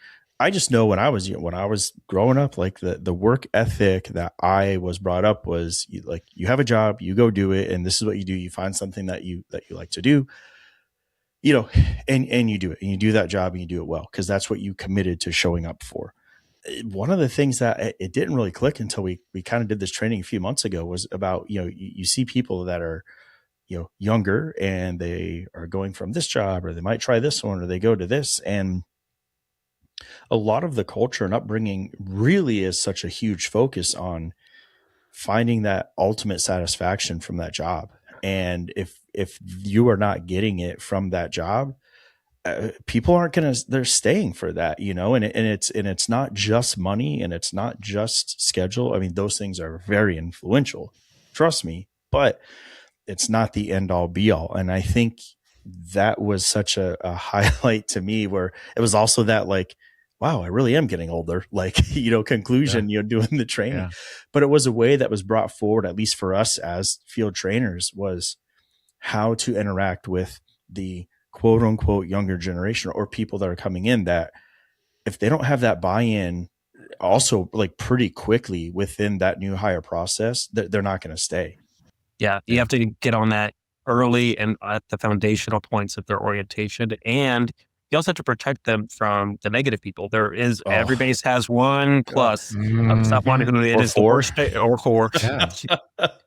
I just know when I was growing up, like the work ethic that I was brought up was you have a job, you go do it, and this is what you do. You find something that you like to do, and you do it, and you do that job, and you do it well, because that's what you committed to showing up for. One of the things that it didn't really click until we kind of did this training a few months ago was about, you see people that are, younger, and they are going from this job, or they might try this one, or they go to this. And a lot of the culture and upbringing really is such a huge focus on finding that ultimate satisfaction from that job. And if you are not getting it from that job, people aren't they're staying for that, and it's not just money, and it's not just schedule. I mean, those things are very influential, trust me, but it's not the end all be all. And I think that was such a highlight to me, where it was also that, like, wow, I really am getting older, like, conclusion, doing the training. Yeah. But it was a way that was brought forward, at least for us as field trainers, was how to interact with the quote unquote younger generation, or people that are coming in, that if they don't have that buy-in also, like, pretty quickly within that new hire process, they're not going to stay. Yeah. You have to get on that early and at the foundational points of their orientation. And you also have to protect them from the negative people. There is, every base has one plus. Stop wanting to, it is the worst day, or four. Yeah.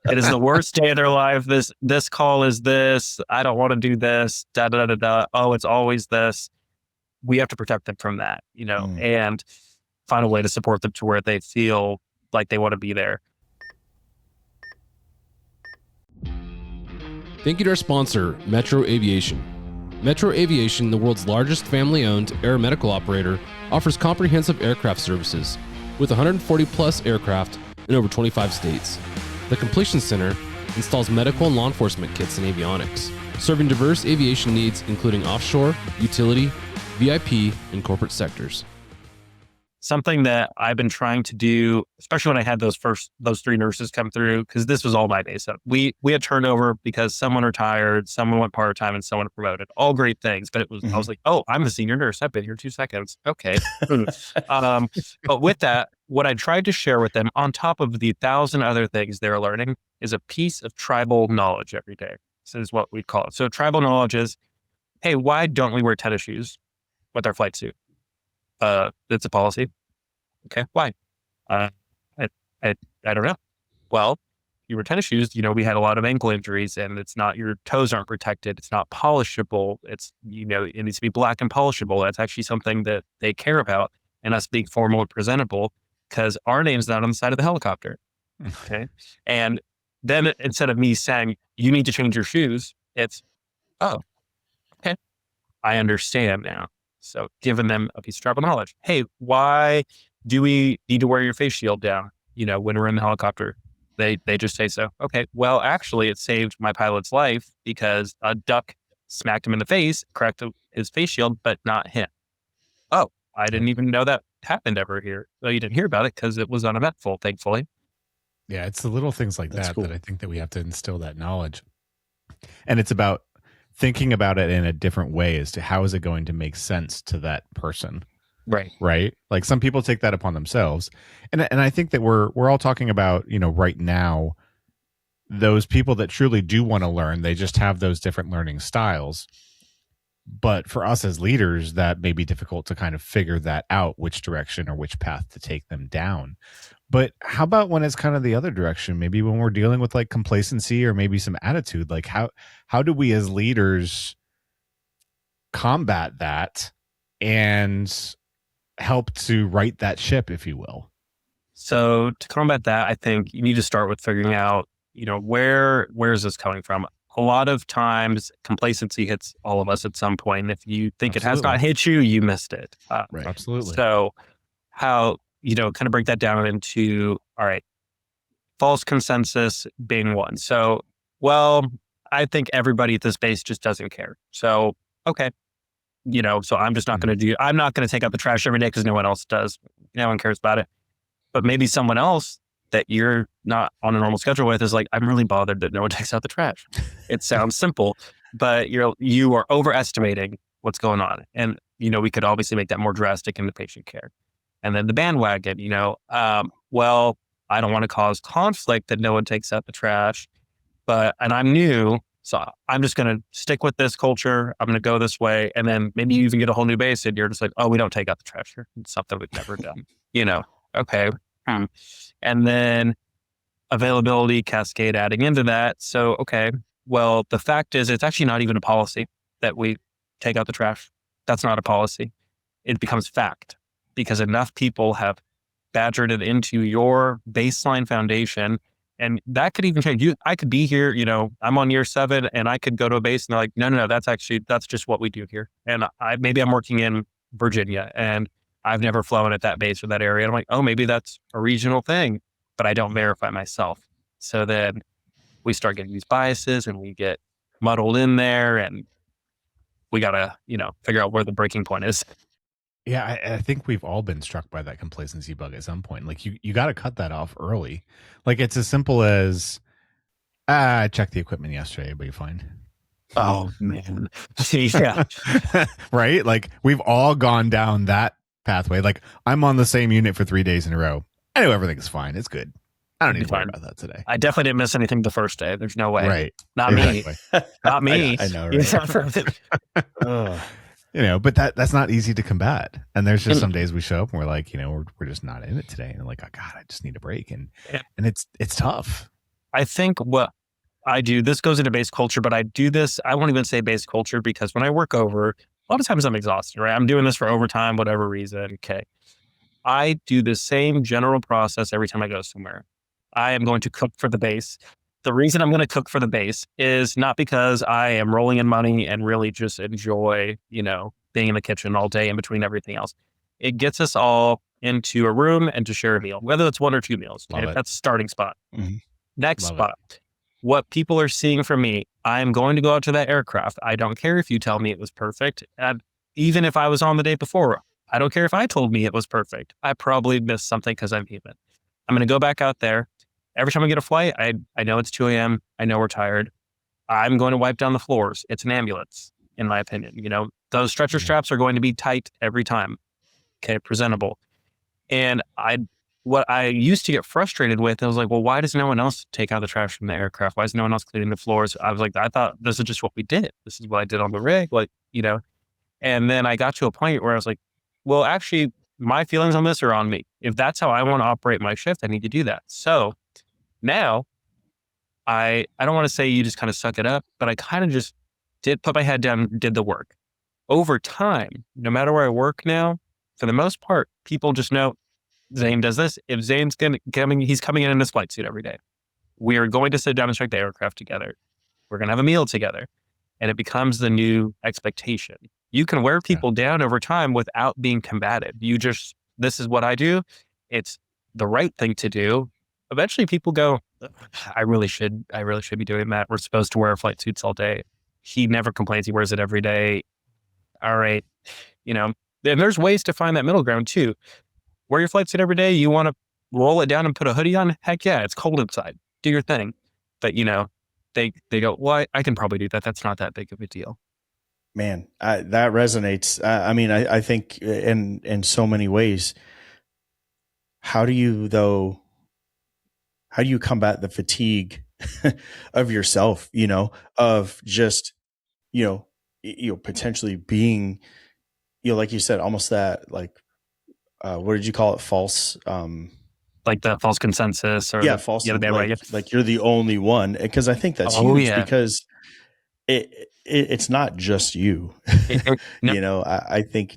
It is the worst day of their life. This call is this. I don't want to do this. Da, da, da, da. Oh, it's always this. We have to protect them from that, and find a way to support them to where they feel like they want to be there. Thank you to our sponsor, Metro Aviation. Metro Aviation, the world's largest family-owned aeromedical operator, offers comprehensive aircraft services with 140-plus aircraft in over 25 states. The Completion Center installs medical and law enforcement kits and avionics. serving diverse aviation needs including offshore, utility, VIP, and corporate sectors. Something that I've been trying to do, especially when I had those 3 nurses come through, because this was all my base up. We had turnover because someone retired, someone went part-time, and someone promoted. All great things, but I was like, oh, I'm the senior nurse. I've been here 2 seconds. Okay. But with that, what I tried to share with them, on top of the 1,000 other things they're learning, is a piece of tribal knowledge every day. This is what we call it. So tribal knowledge is, hey, why don't we wear tennis shoes with our flight suit? It's a policy. Okay, why? I don't know. Well, you wear tennis shoes. We had a lot of ankle injuries, and it's not, your toes aren't protected. It's not polishable. It's it needs to be black and polishable. That's actually something that they care about, and us being formal and presentable, because our name's not on the side of the helicopter. Okay, and then instead of me saying you need to change your shoes, it's, oh, okay, I understand now. So giving them a piece of tribal knowledge. Hey, why do we need to wear your face shield down, when we're in the helicopter? They just say so. Okay, well, actually, it saved my pilot's life because a duck smacked him in the face, cracked his face shield, but not him. Oh, I didn't even know that happened ever here. Well, you didn't hear about it because it was uneventful, thankfully. Yeah, it's the little things like That's that cool. that I think that we have to instill that knowledge. And it's about thinking about it in a different way as to how is it going to make sense to that person. Right. Like some people take that upon themselves. And I think that we're all talking about, right now, those people that truly do want to learn, they just have those different learning styles. But for us as leaders, that may be difficult to kind of figure that out, which direction or which path to take them down. But how about when it's kind of the other direction? Maybe when we're dealing with like complacency or maybe some attitude, like how do we as leaders combat that and help to right that ship, if you will? So to combat that, I think you need to start with figuring out, where is this coming from? A lot of times complacency hits all of us at some point. If you think it has not hit you, you missed it. Right. Absolutely. So how, kind of break that down into, all right, false consensus being one. So, well, I think everybody at this base just doesn't care. So, okay. So I'm just not going to I'm not going to take out the trash every day because no one else does. No one cares about it. But maybe someone else that you're not on a normal schedule with is like, I'm really bothered that no one takes out the trash. It sounds simple, but you are overestimating what's going on. And, we could obviously make that more drastic in the patient care. And then the bandwagon, well, I don't want to cause conflict that no one takes out the trash, and I'm new, so I'm just going to stick with this culture. I'm going to go this way. And then maybe you even get a whole new base and you're just like, oh, we don't take out the trash here. It's something we've never done, okay. And then availability cascade adding into that. So, okay, well, the fact is it's actually not even a policy that we take out the trash. That's not a policy. It becomes fact because enough people have badgered it into your baseline foundation. And that could even change. I could be here, I'm on year 7 and I could go to a base and they're like, no, that's just what we do here. And maybe I'm working in Virginia and I've never flown at that base or that area. And I'm like, oh, maybe that's a regional thing, but I don't verify myself. So then we start getting these biases and we get muddled in there and we got to, figure out where the breaking point is. Yeah, I think we've all been struck by that complacency bug at some point. Like you got to cut that off early. Like it's as simple as, I checked the equipment yesterday. Everybody fine? Oh man. Yeah. Right? Like we've all gone down that pathway. Like I'm on the same unit for 3 days in a row. I know everything's fine. It's good. I don't need to worry about that today. I definitely didn't miss anything the first day. There's no way. Right. Not exactly. me. Not me. I know, right? But that's not easy to combat. And there's just some days we show up and we're like, we're just not in it today. And like, oh God, I just need a break. And it's tough. I think what I do, this goes into base culture, but I do this, I won't even say base culture because when I work over, a lot of times I'm exhausted, right? I'm doing this for overtime, whatever reason. Okay. I do the same general process every time I go somewhere. I am going to cook for the base. The reason I'm going to cook for the base is not because I am rolling in money and really just enjoy, being in the kitchen all day in between everything else. It gets us all into a room and to share a meal, whether it's 1 or 2 meals. Okay? That's starting spot. Mm-hmm. Next spot, what people are seeing from me, I'm going to go out to that aircraft. I don't care if you tell me it was perfect. Even if I was on the day before, I don't care if I told me it was perfect. I probably missed something because I'm human. I'm going to go back out there. Every time I get a flight, I know it's 2 a.m. I know we're tired. I'm going to wipe down the floors. It's an ambulance, in my opinion. You know, those stretcher straps are going to be tight every time. Okay, presentable. And what I used to get frustrated with, I was like, well, why does no one else take out the trash from the aircraft? Why is no one else cleaning the floors? I was like, I thought this is just what we did. This is what I did on the rig, like, you know. And then I got to a point where I was like, well, actually, my feelings on this are on me. If that's how I want to operate my shift, I need to do that. So now I don't want to say you just kind of suck it up, but I kind of just did put my head down, did the work. Over time, no matter where I work now, for the most part, people just know Zane does this. If Zane's he's coming in this flight suit every day. We are going to sit down and check the aircraft together. We're going to have a meal together. And it becomes the new expectation. You can wear people down over time without being combative. This is what I do. It's the right thing to do. Eventually people go, I really should be doing that. We're supposed to wear flight suits all day. He never complains. He wears it every day. All right. You know, and there's ways to find that middle ground too. Wear your flight suit every day. You want to roll it down and put a hoodie on? Heck yeah, it's cold inside. Do your thing. But, you know, they go, well, I can probably do that. That's not that big of a deal. Man, that resonates. I mean, I think in so many ways. How do you combat the fatigue of yourself, you know, of just, you know, potentially being, you know, like you said, almost that, like, what did you call it? False, like the false consensus or false. Yeah, like you're the only one. Because I think that's huge because it's not just you, No. you know, I think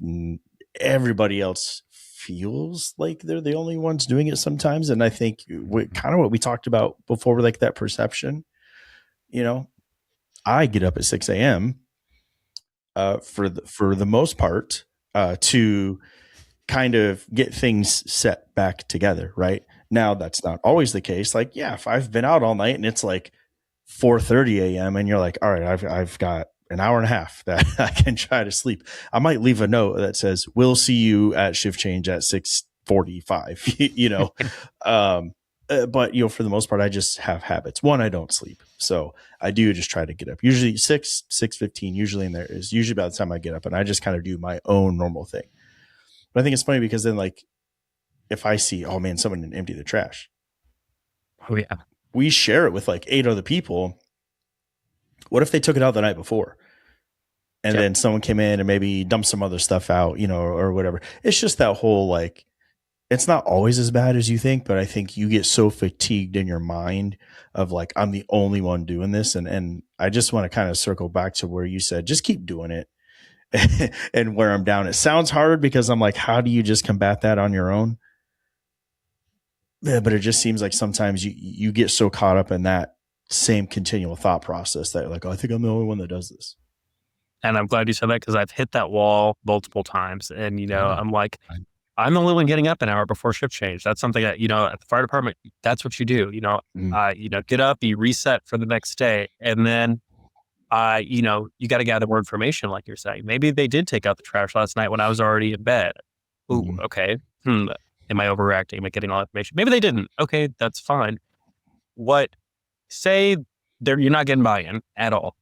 everybody else feels like they're the only ones doing it sometimes. And I think kind of what we talked about before, like that perception, you know, I get up at 6 a.m. For the most part, to kind of get things set back together. Right now, that's not always the case. Like, yeah, if I've been out all night and it's like 4:30 a.m. and you're like, all right, I've got an hour and a half that I can try to sleep. I might leave a note that says, we'll see you at shift change at 6:45, you know? But, you know, for the most part, I just have habits. One, I don't sleep. So I do just try to get up usually 6:15, usually in there is usually by the time I get up, and I just kind of do my own normal thing. But I think it's funny because then, like, if I see, oh man, someone didn't empty the trash. Oh yeah. We share it with like 8 other people. What if they took it out the night before and then someone came in and maybe dumped some other stuff out, you know, or whatever? It's just that whole, like, it's not always as bad as you think, but I think you get so fatigued in your mind of like, I'm the only one doing this. And I just want to kind of circle back to where you said, just keep doing it. And where I'm down, it sounds hard because I'm like, how do you just combat that on your own? Yeah, but it just seems like sometimes you get so caught up in that same continual thought process that you're like, oh, I think I'm the only one that does this. And I'm glad you said that because I've hit that wall multiple times. And, you know, I'm like, I'm the only one getting up an hour before shift change. That's something that, you know, at the fire department, that's what you do. You know, get up, you reset for the next day. And then, you know, you got to gather more information, like you're saying. Maybe they did take out the trash last night when I was already in bed. Ooh, okay. Am I overreacting? Am I getting all information? Maybe they didn't. Okay, that's fine. Say you're not getting buy-in at all.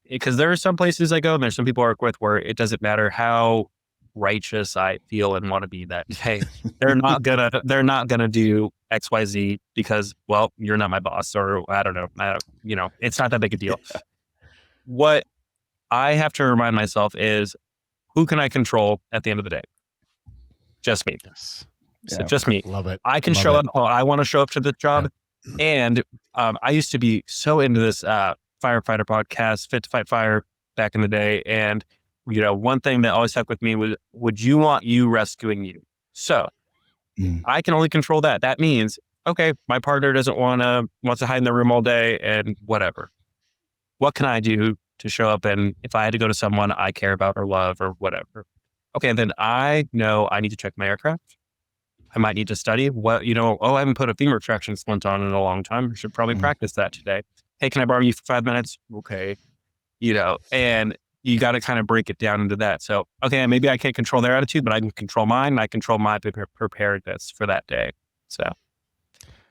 Because there are some places I go and there's some people I work with where it doesn't matter how righteous I feel and want to be that, hey, they're not gonna do XYZ because, well, you're not my boss, or I don't know. You know, it's not that big a deal. Yeah. What I have to remind myself is, who can I control at the end of the day? Just me. Yes. So just me. Love it. I can show up. I want to show up to the job. Yeah. And I used to be so into this firefighter podcast, Fit to Fight Fire, back in the day. And, you know, one thing that always stuck with me was, would you want you rescuing you? So I can only control that. That means, okay, my partner wants to hide in the room all day and whatever. What can I do to show up? And if I had to go to someone I care about or love or whatever, okay, then I know I need to check my aircraft. I might need to study I haven't put a femur traction splint on in a long time. I should probably practice that today. hey, can I borrow you for 5 minutes? Okay. And you got to kind of break it down into that. So, okay, maybe I can't control their attitude, but I can control mine. And I control my preparedness for that day. So,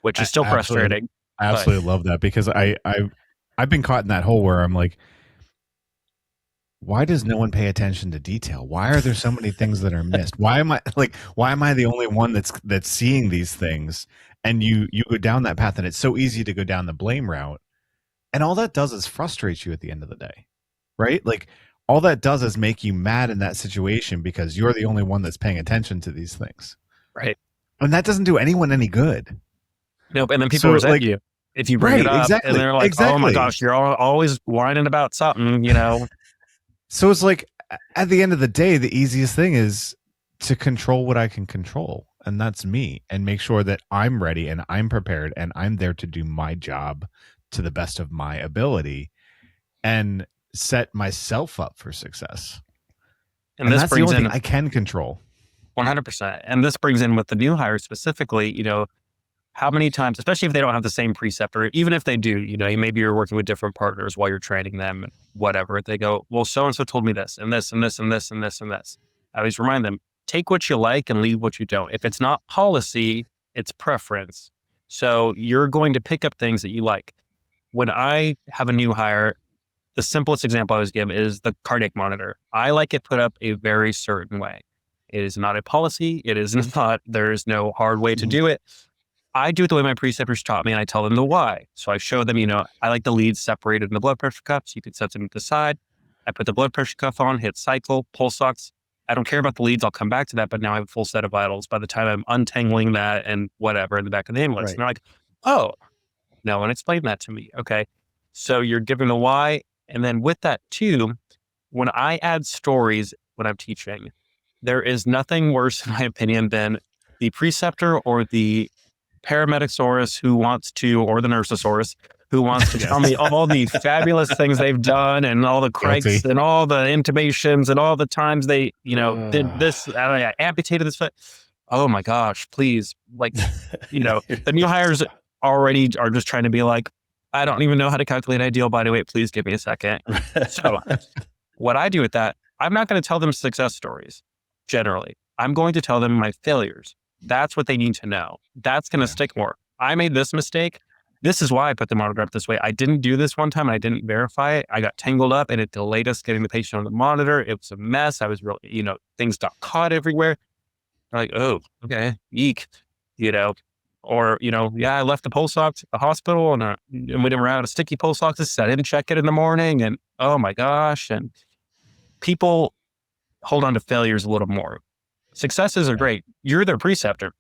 which is still frustrating. I absolutely love that, because I've been caught in that hole where I'm like, why does no one pay attention to detail? Why are there so many things that are missed? Why am I the only one that's seeing these things? And you go down that path, and it's so easy to go down the blame route. And all that does is frustrate you at the end of the day, right? Like, all that does is make you mad in that situation because you're the only one that's paying attention to these things. Right. And that doesn't do anyone any good. Nope. And then people resent you if you bring it up. Exactly, and they're like, oh my gosh, you're always whining about something, So it's like, at the end of the day, the easiest thing is to control what I can control. And that's me, and make sure that I'm ready and I'm prepared and I'm there to do my job to the best of my ability and set myself up for success. And that's the only thing I can control. 100%. And this brings in with the new hires specifically, how many times, especially if they don't have the same preceptor, even if they do, maybe you're working with different partners while you're training them and whatever, they go, well, so-and-so told me this and this and this and this and this and this. I always remind them, take what you like and leave what you don't. If it's not policy, it's preference. So you're going to pick up things that you like. When I have a new hire, the simplest example I always give is the cardiac monitor. I like it put up a very certain way. It is not a policy. It is not, there is no hard way to do it. I do it the way my preceptors taught me, and I tell them the why. So I show them, I like the leads separated in the blood pressure cuffs. You can set them to the side. I put the blood pressure cuff on, hit cycle, pulse ox. I don't care about the leads. I'll come back to that, but now I have a full set of vitals by the time I'm untangling that and whatever in the back of the ambulance. Right. And they're like, oh, no one explained that to me. Okay. So you're giving the why. And then with that too, when I add stories when I'm teaching, there is nothing worse, in my opinion, than the preceptor or the paramedicsaurus or the nursosaurus who wants to tell me all the fabulous things they've done and all the cranks and all the intubations and all the times they, did this, I amputated this foot. Oh my gosh, please. The new hires already are just trying to be like, I don't even know how to calculate ideal body weight. Please give me a second. So what I do with that, I'm not going to tell them success stories. Generally, I'm going to tell them my failures. That's what they need to know. That's going to stick more. I made this mistake. This is why I put the monitor up this way. I didn't do this one time and I didn't verify it. I got tangled up and it delayed us getting the patient on the monitor. It was a mess. I was really, things got caught everywhere. They're like, oh, okay, eek, or, I left the pulse ox at the hospital and we didn't run out of sticky pulse oxes. So I didn't check it in the morning. And oh my gosh. And people hold on to failures a little more. Successes are great. You're their preceptor.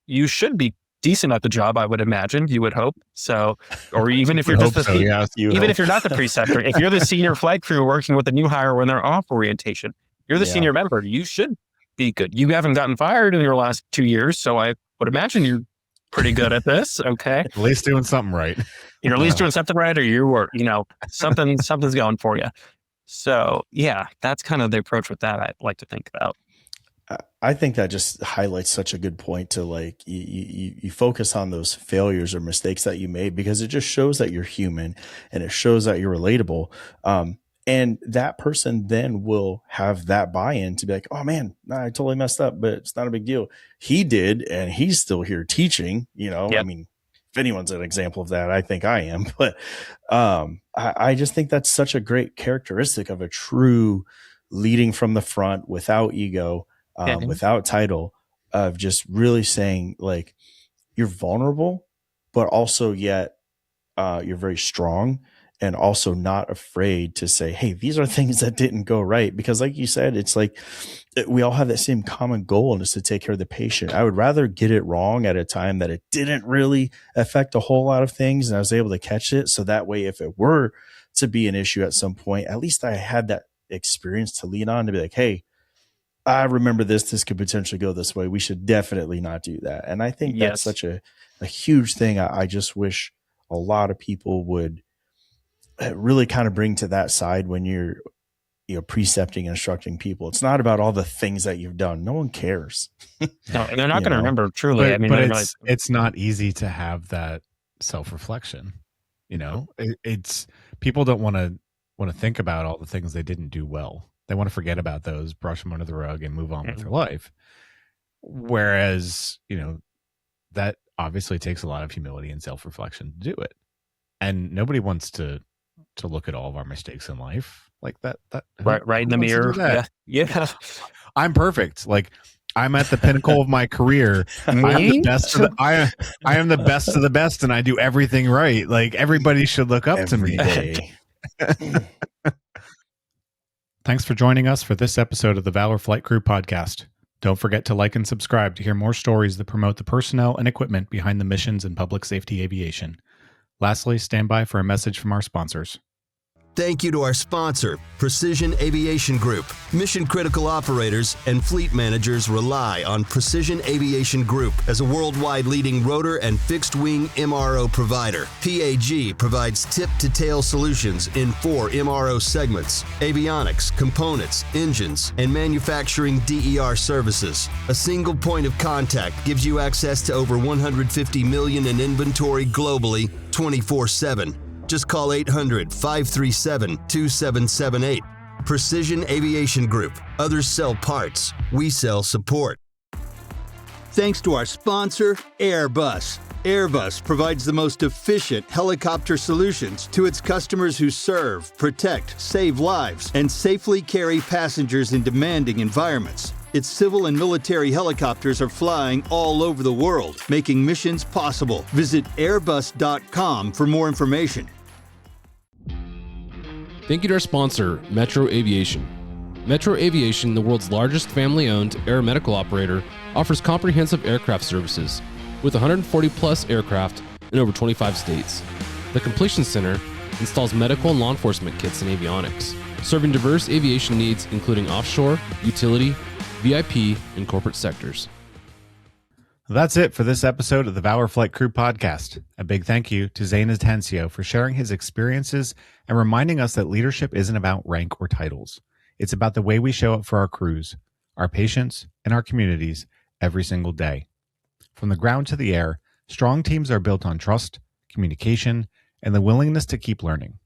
You should be decent at the job, I would imagine. You would hope. So, or even if you're just if you're not the preceptor, if you're the senior flight crew working with the new hire when they're off orientation, you're the senior member. You should be good. You haven't gotten fired in your last 2 years, so I would imagine you're pretty good at this. Okay, at least doing something right. You're at least doing something right, or you were, something's going for you. So yeah, that's kind of the approach with that I like to think about. I think that just highlights such a good point to you focus on those failures or mistakes that you made, because it just shows that you're human and it shows that you're relatable. And that person then will have that buy-in to be like, oh man, I totally messed up, but it's not a big deal. He did, and he's still here teaching, Yep. I mean, if anyone's an example of that, I think I am, but I just think that's such a great characteristic of a true leading from the front without ego, without title, of just really saying like, you're vulnerable, but also yet you're very strong and also not afraid to say, hey, these are things that didn't go right. Because like you said, it's like we all have that same common goal, and it's to take care of the patient. I would rather get it wrong at a time that it didn't really affect a whole lot of things and I was able to catch it. So that way, if it were to be an issue at some point, at least I had that experience to lean on to be like, hey, I remember this could potentially go this way. We should definitely not do that. And I think that's such a huge thing. I just wish a lot of people would really kind of bring to that side when you're precepting and instructing people. It's not about all the things that you've done. No one cares. No, and they're not going to remember truly. But it's not easy to have that self-reflection. It's people don't want to think about all the things they didn't do well. They want to forget about those, brush them under the rug, and move on with their life. Whereas, that obviously takes a lot of humility and self-reflection to do it. And nobody wants to look at all of our mistakes in life like that. Right in the mirror. Yeah. I'm perfect. Like, I'm at the pinnacle of my career. I'm the best of the, I am the best of the best, and I do everything right. Like, everybody should look up to me. Thanks for joining us for this episode of the Valor Flight Crew podcast. Don't forget to like and subscribe to hear more stories that promote the personnel and equipment behind the missions in public safety aviation. Lastly, stand by for a message from our sponsors. Thank you to our sponsor, Precision Aviation Group. Mission critical operators and fleet managers rely on Precision Aviation Group as a worldwide leading rotor and fixed wing MRO provider. PAG provides tip-to-tail solutions in 4 MRO segments: avionics, components, engines, and manufacturing DER services. A single point of contact gives you access to over 150 million in inventory globally, 24/7. Just call 800-537-2778. Precision Aviation Group. Others sell parts. We sell support. Thanks to our sponsor, Airbus. Airbus provides the most efficient helicopter solutions to its customers who serve, protect, save lives, and safely carry passengers in demanding environments. Its civil and military helicopters are flying all over the world, making missions possible. Visit airbus.com for more information. Thank you to our sponsor, Metro Aviation. Metro Aviation, the world's largest family-owned aeromedical operator, offers comprehensive aircraft services with 140 plus aircraft in over 25 states. The Completion Center installs medical and law enforcement kits and avionics, serving diverse aviation needs including offshore, utility, VIP, and corporate sectors. That's it for this episode of the Valor Flight Crew podcast. A big thank you to Zane Atencio for sharing his experiences and reminding us that leadership isn't about rank or titles. It's about the way we show up for our crews, our patients, and our communities every single day. From the ground to the air, strong teams are built on trust, communication, and the willingness to keep learning.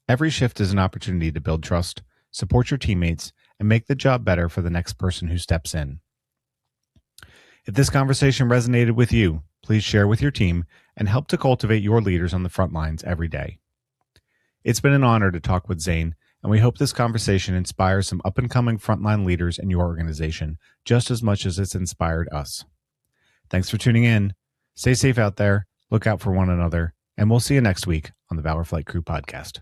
Every shift is an opportunity to build trust, support your teammates, and make the job better for the next person who steps in. If this conversation resonated with you, please share with your team and help to cultivate your leaders on the front lines every day. It's been an honor to talk with Zane, and we hope this conversation inspires some up-and-coming frontline leaders in your organization just as much as it's inspired us. Thanks for tuning in. Stay safe out there, look out for one another, and we'll see you next week on the Valor Flight Crew podcast.